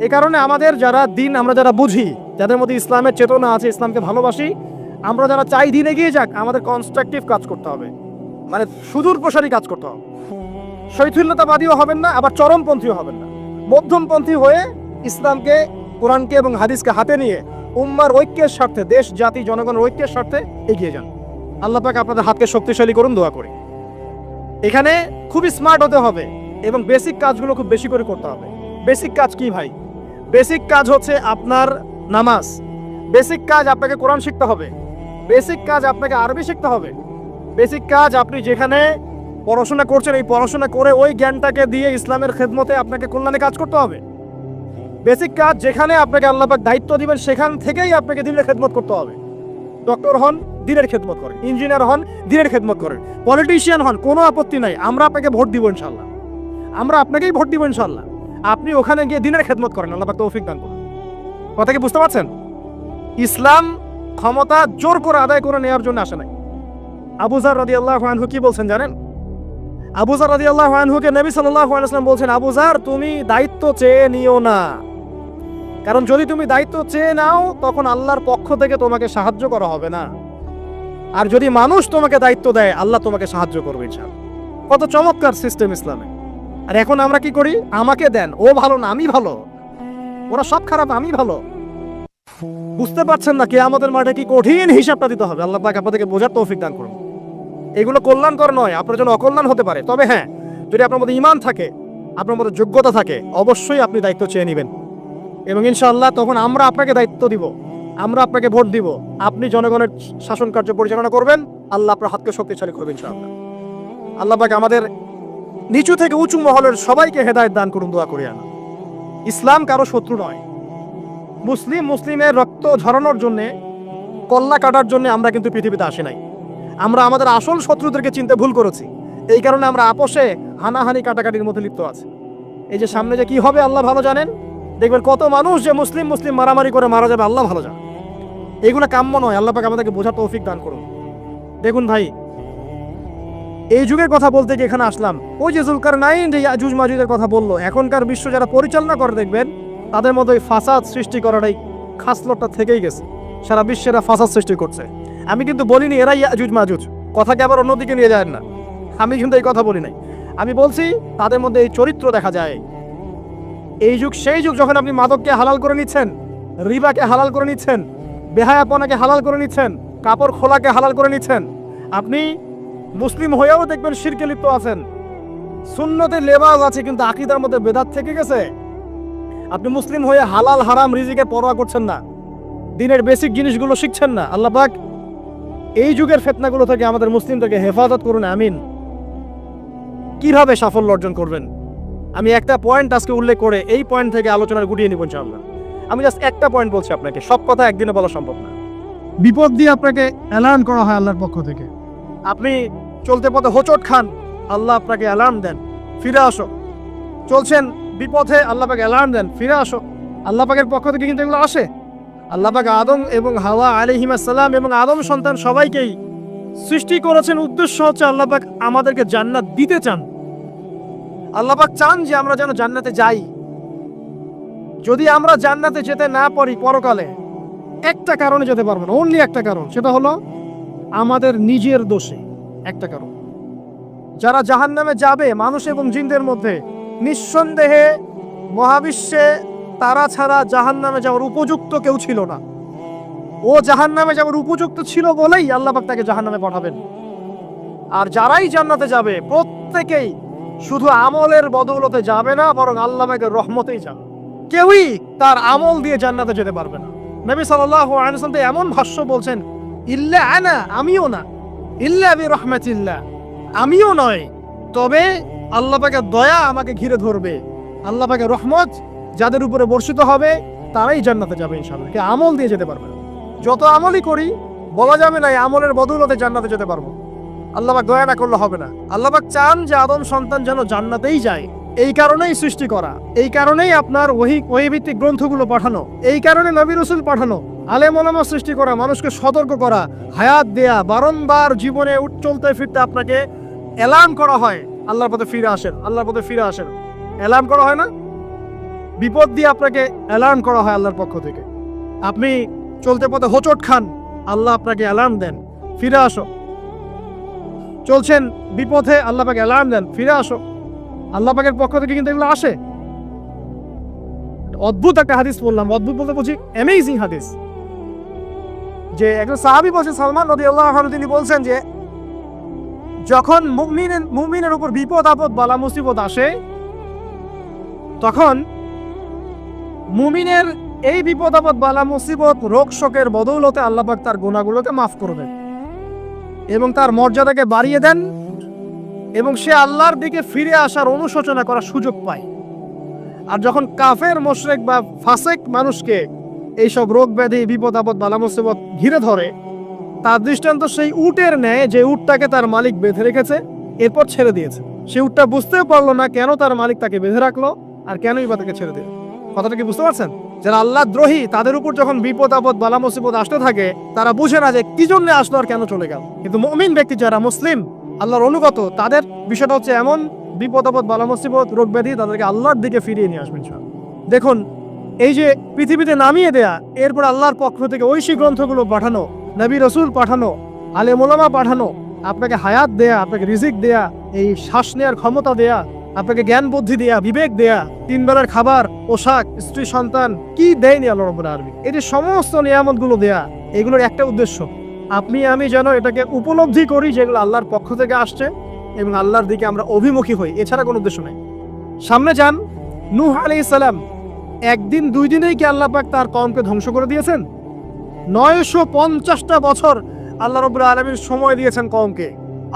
এই কারণে আমাদের যারা দিন, আমরা যারা বুঝি, যাদের মধ্যে ইসলামের চেতনা আছে, ইসলামকে ভালোবাসি, আমরা যারা চাই দিন এগিয়ে যাক, আমাদের কনস্ট্রাকটিভ কাজ করতে হবে, মানে সুদূর প্রসারী কাজ করতে হবে। শৈথিল্যতাবাদীও হবেন না, আবার চরমপন্থীও হবেন না, মধ্যমপন্থী হয়ে ইসলামকে, কোরআনকে এবং হাদিসকে হাতে নিয়ে উম্মার ঐক্যের স্বার্থে, দেশ জাতি জনগণের ঐক্যের স্বার্থে এগিয়ে যান। আল্লাহ পাক আপনাদের হাতকে শক্তিশালী করুন, দোয়া করি। এখানে খুবই স্মার্ট হতে হবে এবং বেসিক কাজগুলো খুব বেশি করে করতে হবে। বেসিক কাজ কি ভাই? বেসিক কাজ হচ্ছে আপনার নামাজ, বেসিক কাজ আপনাকে কোরআন শিখতে হবে, বেসিক কাজ আপনাকে আরবি শিখতে হবে, বেসিক কাজ আপনি যেখানে পড়াশোনা করছেন এই পড়াশোনা করে ওই জ্ঞানটাকে দিয়ে ইসলামের খেদমতে আপনাকে কল্যাণে কাজ করতে হবে। বেসিক কাজ যেখানে আপনাকে আল্লাহ পাক দায়িত্ব দিবেন সেখান থেকেই আপনাকে দিনের খেদমত করতে হবে। ডক্টর হন, দিনের খেদমত করেন, ইঞ্জিনিয়ার হন, দিনের খেদমত করেন, পলিটিশিয়ান হন, কোনো আপত্তি নাই, আমরা আপনাকে ভোট দিব ইনশাল্লাহ, আমরা আপনাকেই ভোট দিব ইনশাল্লাহ। আপনি ওখানে গিয়ে দিনের খেদমত করেন, আল্লাহ পাক তৌফিক দান করুন। কথা কি বুঝতে পারছেন? ইসলাম ক্ষমতা জোর করে আদায় করে নেওয়ার জন্য আসে নাই। আবু যার রাদিয়াল্লাহু আনহু কি বলছেন জানেন? আবু যার রাদিয়াল্লাহু আনহুকে নবী সাল্লাল্লাহু আলাইহি ওয়াসাল্লাম বলছেন, আবু যার, তুমি দায়িত্ব চেয়ে নিও না, কারণ যদি তুমি দায়িত্ব চেয়ে নাও তখন আল্লাহর পক্ষ থেকে তোমাকে সাহায্য করা হবে না, আর যদি মানুষ তোমাকে দায়িত্ব দেয় আল্লাহ তোমাকে সাহায্য করবে ইনশাআল্লাহ। কত চমৎকার সিস্টেম ইসলামে। আর এখন আমরা কি করি, আমাকে দেন, ও ভালো না আমি ভালো, ওরা সব খারাপ আমি ভালো। বুঝতে পারছেন না কিয়ামতের মাঠে কি কঠিন হিসাবটা দিতে হবে। আল্লাহ পাক আপনাদেরকে বোঝার তৌফিক দান করুন। এগুলো কল্যাণকর নয়, আপনার জন্য অকল্যাণ হতে পারে। তবে হ্যাঁ, যদি আপনার মধ্যে ঈমান থাকে, আপনার মধ্যে যোগ্যতা থাকে, অবশ্যই আপনি দায়িত্ব চেয়ে নেবেন এবং ইনশাআল্লাহ তখন আমরা আপনাকে দায়িত্ব দিব, আমরা আপনাকে ভোট দিব, আপনি জনগণের শাসন কার্য পরিচালনা করবেন, আল্লাহ আপনার হাতকে শক্তিশালী করবেন ইনশাআল্লাহ। আল্লাহ পাক আমাদের নিচু থেকে উঁচু মহলের সবাইকে হেদায়েত দান করুন, দোয়া করি আমি। ইসলাম কারো শত্রু নয়। মুসলিমের রক্ত ঝরানোর জন্য, কল্লা কাটার জন্য আমরা কিন্তু পৃথিবীতে আসি নাই। আমরা আমাদের আসল শত্রুদেরকে চিনতে ভুল করেছি, এই কারণে আমরা আপোষে হানাহানি কাটাকাটির মধ্যে লিপ্ত আছি। এই যে সামনে যে কি হবে আল্লাহ ভালো জানেন। দেখবেন কত মানুষ যে মুসলিম মারামারি করে মারা যাবে, আল্লাহ ভালো জানেন। এগুলো কাম্য নয়। আল্লাহ পাক আমাদেরকে বোঝার তৌফিক দান করুন। দেখুন ভাই, এই যুগের কথা বলতে গিয়ে এখানে আসলাম। ওই যে যুলকারনাইন যে ইয়াজুজ মাজুজের কথা বললো, এখনকার বিশ্ব যারা পরিচালনা করে দেখবেন তাদের মধ্যে ওই ফাসাদ সৃষ্টি করাটাই খাসলতটা থেকেই গেছে। সারা বিশ্বে এরা ফাসাদ সৃষ্টি করছে। আমি কিন্তু বলিনি এরাই ইয়াজুজ মাজুজ, কথাকে আবার অন্যদিকে নিয়ে যায় না, আমি কিন্তু এই কথা বলি নাই। আমি বলছি তাদের মধ্যে এই চরিত্র দেখা যায়। এই যুগ সেই যুগ যখন আপনি মাদককে হালাল করে নিচ্ছেন, রিবাকে হালাল করে নিচ্ছেন, বেহায়াপনাকে হালাল করে নিচ্ছেন, কাপড় খোলাকে হালাল করে নিচ্ছেন। আপনি মুসলিম হয়েও দেখবেন শিরকে লিপ্ত আছেন, সুন্নতের লেবাস আছে কিন্তু আকীদার মধ্যে বেদাত থেকে গেছে। আপনি মুসলিম হয়ে হালাল হারাম রিজিকে পরোয়া করছেন না, দিনের বেসিক জিনিসগুলো শিখছেন না। আল্লাহ পাক এই যুগের ফিতনাগুলো থেকে আমাদের মুসলিমদেরকে হেফাজত করুন, আমিন। কিভাবে সাফল্য অর্জন করবেন আমি একটা পয়েন্ট আজকে উল্লেখ করে এই পয়েন্ট থেকে আলোচনার গুটিয়ে নিব ইনশাআল্লাহ। আমি জাস্ট একটা পয়েন্ট বলছি আপনাকে, সব কথা একদিনে বলা সম্ভব না। বিপদ দিয়ে আপনাকে অ্যালার্ম করা হয় আল্লাহর পক্ষ থেকে। আপনি চলতে পথে হোঁচট খান, আল্লাহ আপনাকে অ্যালার্ম দেন, ফিরে আসো। চলছেন বিপথে, আল্লাহ পাক অ্যালার্ম দেন, ফিরে আসো। আল্লাহ পাকের পক্ষ থেকে কিন্তু এগুলো আসে। আল্লাহ পাক আদম এবং হাওয়া আলাইহিস সালাম এবং আদম সন্তান সবাইকেই সৃষ্টি করেছেন। উদ্দেশ্য হচ্ছে আল্লাহ পাক আমাদেরকে জান্নাত দিতে চান। আল্লাহ পাক চান যে আমরা যেন জান্নাতে যাই। যদি আমরা জান্নাতে যেতে না পারি পরকালে, একটা কারণে যেতে পারবো না, অনলি একটা কারণ, সেটা হলো আমাদের নিজের দোষে। একটা কারণ, যারা জাহান্নামে যাবে মানুষ এবং জিনদের মধ্যে, নিঃসন্দেহে মহাবিশ্বে তারা ছাড়া জাহান্নামে যাওয়ার উপযুক্ত কেউ ছিল না। ও জাহান্নামে যাওয়ার উপযুক্ত ছিল বলেই আল্লাহ পাক তাকে জাহান্নামে পাঠাবেন। আর যারাই জান্নাতে যাবে প্রত্যেকেই শুধু আমলের বদৌলতে যাবে না, বরং আল্লাহ পাকের রহমতেই যাবে। কেউই তার আমল দিয়ে জান্নাতে যেতে পারবে না। নবী সাল্লাল্লাহু আলাইহি ওয়াসাল্লাম এমন ভাষ্য বলছেন, ইল্লা আনা, আমিও না, ইল্লা বিরহমাতিল্লাহ, আমিও নয়, তবে আল্লাহ পাকের দয়া আমাকে ঘিরে ধরবে। আল্লাহ পাকের রহমত যাদের উপরে বর্ষিত হবে তারাই জান্নাতে যাবে ইনশাআল্লাহ। কে আমল দিয়ে যেতে পারবে না। যত আমলই করি বলা যাবে না এই আমলের বদৌলতে জান্নাতে যেতে পারবো। আল্লাহ পাক দয়া না করলে হবে না। আল্লাহ পাক চান যে আদম সন্তান যেন জান্নাতেই যায়। এই কারণেই সৃষ্টি করা, এই কারণেই আপনার ওহীভিত্তিক গ্রন্থগুলো পাঠানো, এই কারণে নবী রাসূল পাঠানো, আলেম ওলামা সৃষ্টি করা, মানুষকে সতর্ক করা, হায়াত দেয়া, বারংবার জীবনে চলতে ফিরতে আপনাকে অ্যালার্ম করা হয়, আল্লাহর পথে ফিরে আসেন, আল্লাহর পথে ফিরে আসেন। অ্যালার্ম করা হয় না? বিপদ দিয়ে আপনাকে অ্যালার্ম করা হয় আল্লাহর পক্ষ থেকে। আপনি চলতে পথে হোঁচট খান, আল্লাহ আপনাকে অ্যালার্ম দেন, ফিরে আসো। চলছেন বিপথে, আল্লাহ পাক অ্যালার্ম দেন, ফিরে আসো। আল্লাহ পাকের পক্ষ থেকে কিন্তু এগুলো আসে। অদ্ভুত একটা হাদিস বললাম, অদ্ভুত বলতে বলছি অ্যামেজিং হাদিস। যে একজন সাহাবী বলছেন, সালমান রাদিয়াল্লাহু আনহু, তিনি বলছেন যে যখন মুমিনের উপর বিপদ আপদ বালা মুসিবত আসে, তখন মুমিনের এই বিপদ আপদ বালা মুসিবত রোগ শোকের বদৌলতে আল্লাহ পাক তার গুনাহগুলোকে মাফ করে দেন এবং তার মর্যাদাকে বাড়িয়ে দেন এবং সে আল্লাহর দিকে ফিরে আসার অনুশোচনা করার সুযোগ পায়। আর যখন কাফের মুশরিক বা ফাসিক মানুষকে এইসব রোগ ব্যাধি বিপদ আপদ বালা মুসিবত ঘিরে ধরে, তার দৃষ্টান্ত সেই উটের ন্যায় যে উটটাকে তার মালিক বেঁধে রেখেছে, এরপর ছেড়ে দিয়েছে। সে উটটা বুঝতেও পারলো না কেন তার মালিক তাকে বেঁধে রাখলো আর কেনই বা তাকে ছেড়ে দিল। কথাটা কি বুঝতে পারছেন? যারা আল্লাহ দ্রোহী, তাদের উপর যখন বিপদ আপদ বালা মুসিবত আসতে থাকে, তারা বুঝে না যে কি জন্য আসলো আর কেন চলে গেল। কিন্তু মুমিন ব্যক্তি যারা মুসলিম, আল্লাহর অনুগত, তাদের বিষয়টা হচ্ছে এমন বিপদ আপদ বালা মুসিবত রোগ ব্যাধি তাদেরকে আল্লাহর দিকে ফিরিয়ে নিয়ে আসবেন। দেখুন এই যে পৃথিবীতে নামিয়ে দেয়া, এরপর আল্লাহর পক্ষ থেকে ঐশী গ্রন্থগুলো পাঠানো, নবী রসুল পাঠানো, আলেম ওলামা পাঠানো, আপনাকে হায়াত দেয়া, আপনাকে রিজিক দেয়া, এই শ্বাস নেওয়ার ক্ষমতা দেয়া, আপনাকে জ্ঞান বুদ্ধি দেয়া, বিবেক দেয়া, 3 বেলার খাবার, পোশাক, স্ত্রী সন্তান, কি দেয়নি আল্লাহ রাব্বুল আলামিন। এই যে সমস্ত নিয়ামতগুলো দেয়া, এগুলোর একটা উদ্দেশ্য, আপনি আমি যেন এটাকে উপলব্ধি করি যেগুলো আল্লাহর পক্ষ থেকে আসছে এবং আল্লাহর দিকে আমরা অভিমুখী হই, এছাড়া কোনো উদ্দেশ্য নেই। সামনে যান, নূহ আলাইহিস সালাম, একদিন 2 দিনেই কি আল্লাহ পাক তার কওমকে ধ্বংস করে দিয়েছেন? 950টা বছর আল্লাহ রাব্বুল আলামিন সময় দিয়েছেন কওমকে,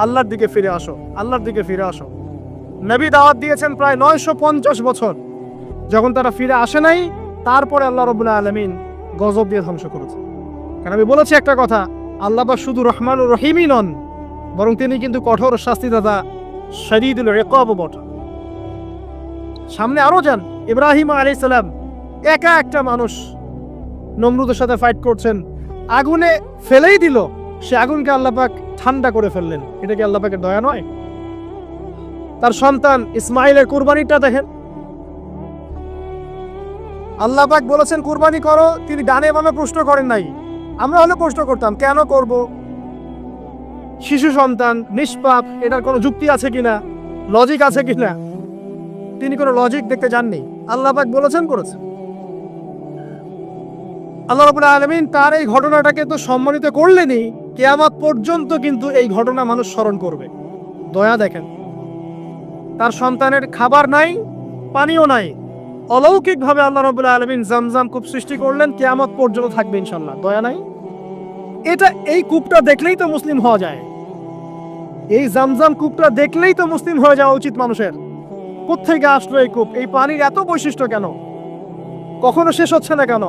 আল্লাহর দিকে ফিরে আসো, আল্লাহর দিকে ফিরে আসো। নবী দাওয়াত দিয়েছেন প্রায় 950 বছর, যখন তারা ফিরে আসে নাই, তারপরে আল্লাহ রাব্বুল আলামিন গজব দিয়ে ধ্বংস করেছে। কারণ আমি বলেছি একটা কথা, আল্লাহ পাক শুধু রহমানুর রহিমই নন, বরং তিনি কিন্তু কঠোর শাস্তিদাতা, শদীদুল ইকাবও বটে। সামনে আরো যান, ইব্রাহিম আলাইহিস সালাম, একা একটা মানুষ নমরুদের সাথে ফাইট করছেন, আগুনে ফেলেই দিল, সে আগুনকে আল্লাহ পাক ঠান্ডা করে ফেললেন। এটা কি আল্লাহ পাকের দয়া নয়? তার সন্তান ইসমাইলের কুরবানিটা দেখেন, আল্লাহ পাক বলেছেন কুরবানি করো, তিনি ডানে বামে প্রশ্ন করেন নাই। আমরা হলে প্রশ্ন করতাম, কেন করব? শিশু সন্তান, নিষ্পাপ, এটার কোনো যুক্তি আছে কিনা, লজিক আছে কিনা? তিনি কোনো লজিক দেখতে যাননি, আল্লাহ পাক বলেছেন করেছেন। আল্লাহ রাব্বুল আলামিন তার এই ঘটনাটাকে তো সম্মানিত করলেনই, কিয়ামত পর্যন্ত কিন্তু এই ঘটনা মানুষ স্মরণ করবে। দয়া দেখেন, তার সন্তানের খাবার নাই, পানিও নাই, অলৌকিকভাবে আল্লাহ রাব্বুল আলামিন জামজাম কূপ সৃষ্টি করলেন, কিয়ামত পর্যন্ত থাকবে ইনশাআল্লাহ। দয়া নাই? এই কূপটা দেখলেই তো মুসলিম হওয়া যায়, এই জামজাম কূপটা দেখলেই তো মুসলিম হয়ে যাওয়া উচিত মানুষের। কোত্থেকে আসলো এই কূপ? এই পানির এত বৈশিষ্ট্য কেন? কখনো শেষ হচ্ছে না কেন?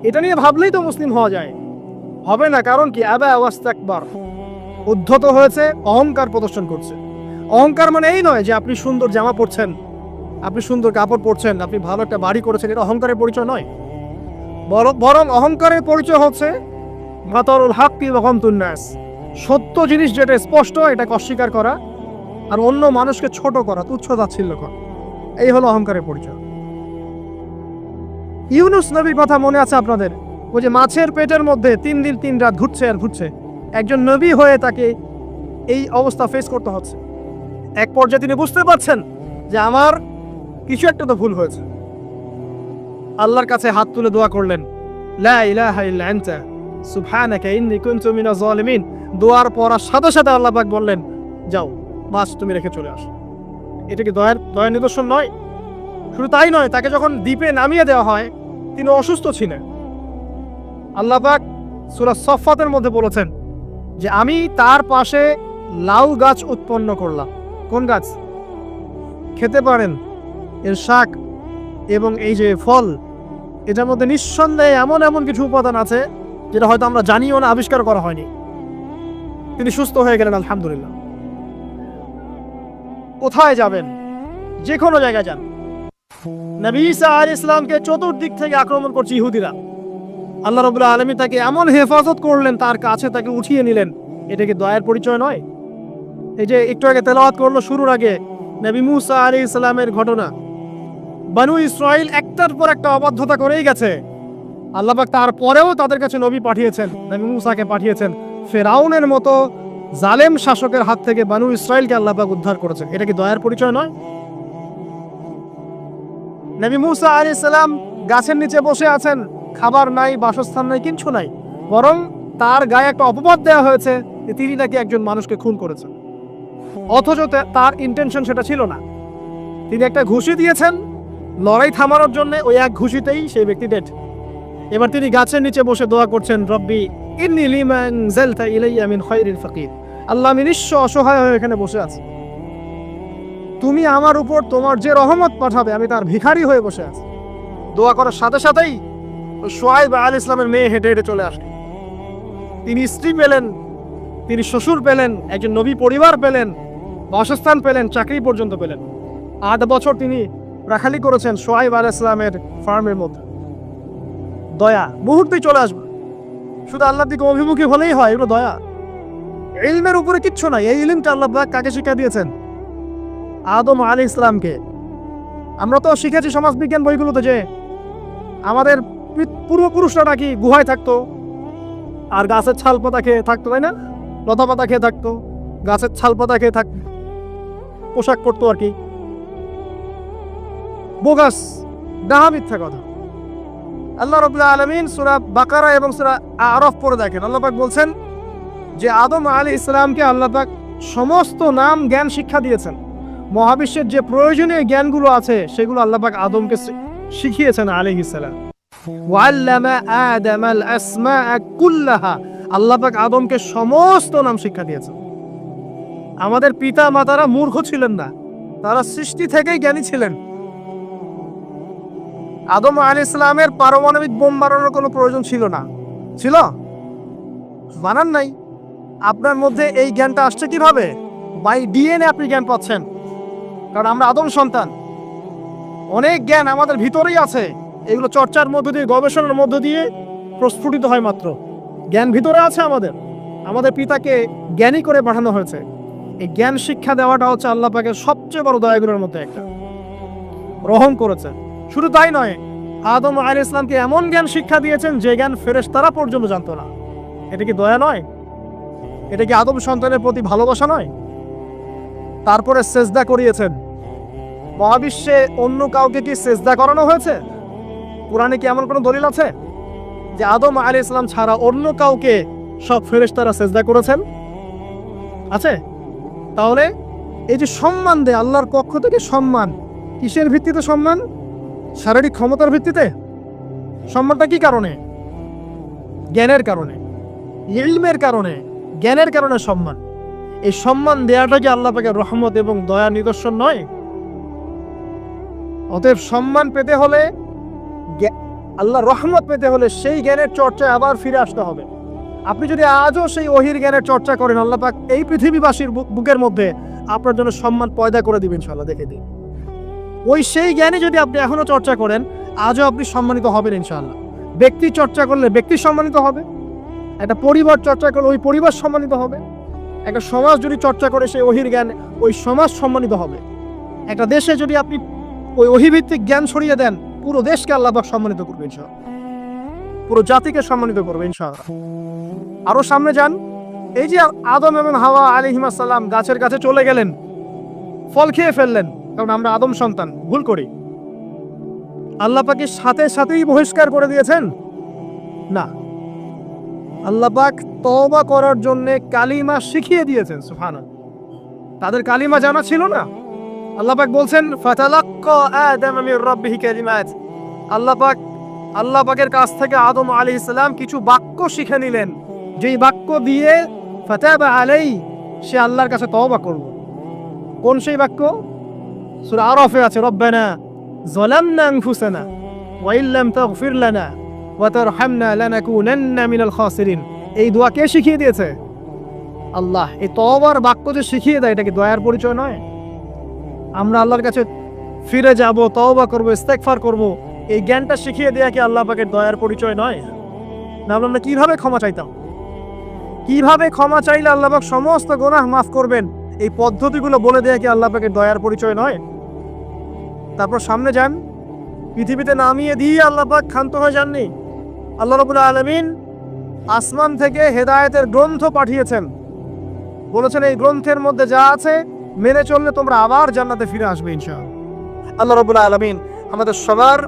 এটা নিয়ে ভাবলেই তো মুসলিম হওয়া যায়। হবে না, কারণ কি? আবা ওয়াস্তাকবার, উদ্ধত হয়েছে, অহংকার প্রদর্শন করছে। অহংকার মানে এই নয় যে আপনি সুন্দর জামা পরছেন, আপনি সুন্দর কাপড় পরছেন, আপনি ভালো একটা বাড়ি করেছেন, এটা অহংকারের পরিচয় নয়। বরং অহংকারের পরিচয় হচ্ছে বাতারুল হাক্কি ওয়া গামতুন নাস, সত্য জিনিস যেটা স্পষ্ট এটাকে অস্বীকার করা, আর অন্য মানুষকে ছোট করা, তুচ্ছ তাচ্ছিল্য করা, এই হলো অহংকারের পরিচয়। ইউনুস নবীর কথা মনে আছে আপনাদের? ওই যে মাছের পেটের মধ্যে 3 দিন 3 রাত ঘুরছে আর ঘুরছে, একজন নবী হয়ে তাকে এই অবস্থা ফেস করতে হচ্ছে। এক পর্যায়ে তিনি বুঝতে পারছেন যে আমার কিছু একটা তো ভুল হয়েছে। আল্লাহর কাছে হাত তুলে দোয়া করলেন, লা ইলাহা ইল্লা আনতা সুবহানাকা ইন্নী কুনতু মিনাজ জালিমিন। দোয়ার পড়ার সাথে সাথে আল্লাহ পাক বললেন, যাও, মাছ তুমি রেখে চলে আসো। এটা কি দয়ার নিদর্শন নয়? শুধু তাই নয়, তাকে যখন দ্বীপে নামিয়ে দেওয়া হয়, তিনি অসুস্থ ছিলেন। আল্লাহ পাক সূরা সফফাতের মধ্যে বলেছেন যে আমি তার পাশে লাউ গাছ উৎপন্ন করলাম। কোন গাছ? খেতে পারেন, এর শাক এবং এই যে ফল, এটার মধ্যে নিঃসন্দেহে এমন এমন কিছু উপাদান আছে যেটা হয়তো আমরা জানিও না, আবিষ্কার করা হয়নি। তিনি সুস্থ হয়ে গেলেন, আলহামদুলিল্লাহ। কোথায় যাবেন? যে কোনো জায়গায় যান, নবী ঈসা আলাইহিস সালামকে চতুর্দিক থেকে আক্রমণ করছে ইহুদিরা। আল্লাহ রাব্বুল আলামিন তাকে এমন হেফাজত করলেন, তার কাছে তাকে উঠিয়ে নিলেন। এটা কি দয়ার পরিচয় নয়? এই যে একটু আগে তেলাওয়াত করলো শুরুর আগে, নবী মূসা আলাইহিস সালামের ঘটনা। বনু ইসরাইল একটার পর একটা অবাধ্যতা করেই গেছে, আল্লাহ পাক তারপরেও তাদের কাছে নবী পাঠিয়েছেন, নবী মূসাকে পাঠিয়েছেন। ফেরাউনের মতো জালেম শাসকের হাত থেকে বনু ইসরাইলকে আল্লাহ পাক উদ্ধার করেছেন। এটা কি দয়ার পরিচয় নয়? নবী মূসা আলাইহিস সালাম গাছের নিচে বসে আছেন, খাবার নাই, বাসস্থান নাই, কিছু নাই, বরং তার গায়ে একটা অপবাদ দেওয়া হয়েছে যে তিনি নাকি একজন মানুষকে খুন করেছেন, অথচ তার ইন্টেনশন সেটা ছিল না। তিনি একটা ঘুষি দিয়েছেন লড়াই থামানোর জন্য, ওই এক ঘুষিতেই সেই ব্যক্তি ডেড। এবার তিনি গাছের নিচে বসে দোয়া করছেন, রব্বি ইন্নী লিমা আনজালতা ইলাইয়া মিন খায়রিল ফাকির। আল্লাহ, আমি নিঃস্ব অসহায় হয়ে এখানে বসে আছি, তুমি আমার উপর তোমার যে রহমত পাঠাবে আমি তার ভিখারি হয়ে বসে আছি। দোয়া করার সাথে সাথেই শুআয়ব আলাইহিস সালামের মেয়ে হেঁটে হেঁটে চলে আসলেন। তিনি স্ত্রী পেলেন, তিনি শ্বশুর পেলেন, একজন নবী পরিবার পেলেন, বাসস্থান পেলেন, চাকরি পর্যন্ত পেলেন। 8 বছর তিনি রাখালি করেছেন শুআয়ব আলাইহিস সালামের ফার্মের মধ্যে। দয়া মুহূর্তেই চলে আসবে, শুধু আল্লাহর দিকে অভিমুখী হলেই হয়, এগুলো দয়া। ইলমের উপরে কিচ্ছু নাই। এই ইলমটা আল্লাহ পাক কাকে শিক্ষা দিয়েছেন? আদম আলাইহিস সালামকে। আমরা তো শিখেছি সমাজবিজ্ঞান বইগুলোতে যে আমাদের পূর্বপুরুষরা নাকি গুহায় থাকতো আর গাছের ছাল পাতা খেয়ে থাকতো, তাই না? লতা পাতা খেয়ে থাকতো, গাছের ছাল পাতা খেয়ে থাকতো, পোশাক পরতো আর কি। বোগাস, ডাহা, মিথ্যা কথা। আল্লাহ রাব্বুল আলামিন সূরা বাকারা এবং সূরা আরাফ পড়ে দেখেন, আল্লাহ পাক বলছেন যে আদম আলাইহিস সালামকে আল্লাহ পাক সমস্ত নাম জ্ঞান শিক্ষা দিয়েছেন। মহাবিশ্বের যে প্রয়োজনীয় জ্ঞানগুলো আছে সেগুলো আল্লাহ পাক আদমকে শিখিয়েছেন আলাইহিস সালাম। ওয়াল্লামা আদামাল আসমাআ কুল্লাহা, আল্লাহ পাক আদমকে সমস্ত নাম শিক্ষা দিয়েছেন। আমাদের পিতা মাতারা মূর্খ ছিলেন না, তারা সৃষ্টি থেকেই জ্ঞানী ছিলেন। আদম আলাইহিস সালামের পারমাণবিক বোম বানানোর কোনো প্রয়োজন ছিল না, ছিল? বানান নাই। আপনার মধ্যে এই জ্ঞানটা আসছে কিভাবে? বাই ডিএনএ আপনি জ্ঞান পাচ্ছেন, কারণ আমরা আদম সন্তান। অনেক জ্ঞান আমাদের ভিতরেই আছে, এগুলো চর্চার মধ্য দিয়ে, গবেষণার মধ্য দিয়ে প্রস্ফুটিত হয় মাত্র। জ্ঞান ভিতরে আছে আমাদের, আমাদের পিতাকে জ্ঞানী করে পাঠানো হয়েছে। এই জ্ঞান শিক্ষা দেওয়াটা হচ্ছে আল্লাহ পাকের সবচেয়ে বড় দয়াগুলোর মধ্যে একটা, রহম করেছে। শুধু তাই নয়, আদম আলাইহিস সালামকে এমন জ্ঞান শিক্ষা দিয়েছেন যে জ্ঞান ফেরেশতারা পর্যন্ত জানতো না। এটা কি দয়া নয়? এটা কি আদম সন্তানের প্রতি ভালোবাসা নয়? তারপরে সেজদা করিয়েছেন। মহাবিশ্বে অন্য কাউকে কি সেজদা করানো হয়েছে? কোরআনে কি এমন কোনো দলিল আছে যে আদম আলাইহিস সালাম ছাড়া অন্য কাউকে সব ফেরেশতারা সেজদা করেছেন? আছে? তাহলে এই যে সম্মান দেয় আল্লাহর পক্ষ থেকে, সম্মান কিসের ভিত্তিতে সম্মান? শারীরিক ক্ষমতার ভিত্তিতে? সম্মানটা কি কারণে? জ্ঞানের কারণে, ইলমের কারণে, জ্ঞানের কারণে সম্মান। এই সম্মান দেওয়াটা কি আল্লাহ পাকের রহমত এবং দয়া নিদর্শন নয়? অতএব সম্মান পেতে হলে, আল্লাহর রহমত পেতে হলে সেই জ্ঞানের চর্চায় আবার ফিরে আসতে হবে। আপনি যদি আজও সেই ওহির জ্ঞানের চর্চা করেন, আল্লাহ পাক এই পৃথিবীবাসীর বুকের মধ্যে আপনার জন্য সম্মান পয়দা করে দিবেন ইনশাআল্লাহ, দেখে দিন। ওই সেই জ্ঞানে যদি আপনি এখনো চর্চা করেন, আজও আপনি সম্মানিত হবেন ইনশাআল্লাহ। ব্যক্তি চর্চা করলে ব্যক্তি সম্মানিত হবে, একটা পরিবার চর্চা করলে ওই পরিবার সম্মানিত হবে, একটা সমাজ যদি চর্চা করে সেই ওহির জ্ঞান, ওই সমাজ সম্মানিত হবে। একটা দেশে যদি আপনি ওই ওহিভিত্তিক জ্ঞান ছড়িয়ে দেন, পুরো দেশকে আল্লাহ পাক সম্মানিত করবে ইনশাআল্লাহ, পুরো জাতিকে সম্মানিত করবে ইনশাআল্লাহ। আরো সামনে যান, এই যে আদম এবং হাওয়া আলাইহিস সালাম গাছের কাছে চলে গেলেন, ফল খেয়ে ফেললেন, কারণ আমরা আদম সন্তান, ভুল করি। আল্লাহ পাকের সাথে সাথেই বহিষ্কার করে দিয়েছেন? না, আল্লাহ পাক তওবা করার জন্য কালিমা শিখিয়ে দিয়েছেন। সুবহানাল্লাহ, তাদের কালিমা জানা ছিল না। আল্লাহ পাক বলছেন ফাতালাক্কা আদম মির রাব্বিহি কালিমাত, আল্লাহ পাকের কাছ থেকে আদম আলাইহিস সালাম কিছু বাক্য শিখে নিলেন, যেই বাক্য দিয়ে ফাতাবা আলাই, সে আল্লাহর কাছে তওবা করল। কোন সেই বাক্য? সূরা আরাফে আছে, রব্বানা যালামনা আনফুসানা ওয়া ইল্লাম তাগফির লানা ওয়া তারহামনা লানাকুনান্না মিনাল খাসিরিন। এই দোয়া কে শিখিয়ে দিয়েছে? আল্লাহ। এই তওবার বাক্য যে শিখিয়ে দেয়, এটা কি দয়ার পরিচয় নয়? আমরা আল্লাহর কাছে ফিরে যাব, তওবা করব, ইস্তেগফার করব, এই জ্ঞানটা শিখিয়ে দেয়া কি আল্লাহ পাকের দয়ার পরিচয় নয়? না, আমরা কিভাবে ক্ষমা চাইতাম? কিভাবে ক্ষমা চাইলে আল্লাহ পাক সমস্ত গুনাহ মাফ করবেন, এই পদ্ধতিগুলো বলে দেয়া কি আল্লাহ পাকের দয়ার পরিচয় নয়? তারপর সামনে যান, পৃথিবীতে নামিয়ে দিয়ে আল্লাহ পাক ক্ষান্ত হয়ে যাননি। আল্লাহ রাব্বুল আলামিন আসমান থেকে হেদায়েতের গ্রন্থ পাঠিয়েছেন, বলেছেন এই গ্রন্থের মধ্যে যা আছে মেনে চললে তোমরা আবার জান্নাতে ফিরে আসবে ইনশাআল্লাহ। আল্লাহ রাব্বুল আলামিন আমাদের সবার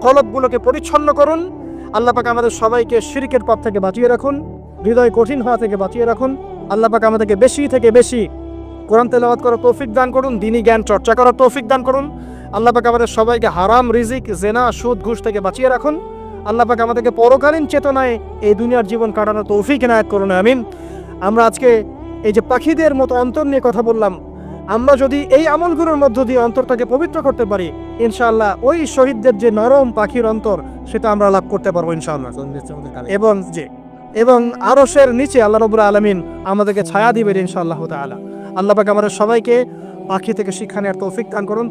কলবগুলোকে পরিচ্ছন্ন করুন। আল্লাহ পাক আমাদের সবাইকে শিরকের পথ থেকে বাঁচিয়ে রাখুন, হৃদয় কঠিন হওয়া থেকে বাঁচিয়ে রাখুন। আল্লাহ পাক আমাদেরকে বেশি থেকে বেশি কোরআন তেলাওয়াত করার তৌফিক দান করুন, দ্বীনি জ্ঞান চর্চা করার তৌফিক দান করুন। আল্লাহ পাক আমাদের সবাইকে হারাম রিজিক, জেনা, সুদ, ঘুষ থেকে বাঁচিয়ে রাখুন। আল্লাহ পাক আমাদেরকে পরকালীন চেতনায় এই দুনিয়ার জীবন কাটানোর তৌফিক ইনায়াত করুন, আমিন। আমরা আজকে এই যে পাখিদের মতো অন্তর নিয়ে কথা বললাম, আমরা যদি এই আমলগুলোর মধ্য দিয়ে অন্তরটাকে পবিত্র করতে পারি, ইনশাআল্লাহ ওই শহীদদের যে নরম পাখির অন্তর, সেটা আমরা লাভ করতে পারবো ইনশাআল্লাহ। এবং আরশের নিচে আল্লাহ রাব্বুল আলামিন আমাদেরকে ছায়া দিবেন ইনশাআল্লাহ তাআলা। আল্লাহ পাক আমাদের সবাইকে পাখি থেকে শিক্ষা নেওয়ার তৌফিক দান করুন।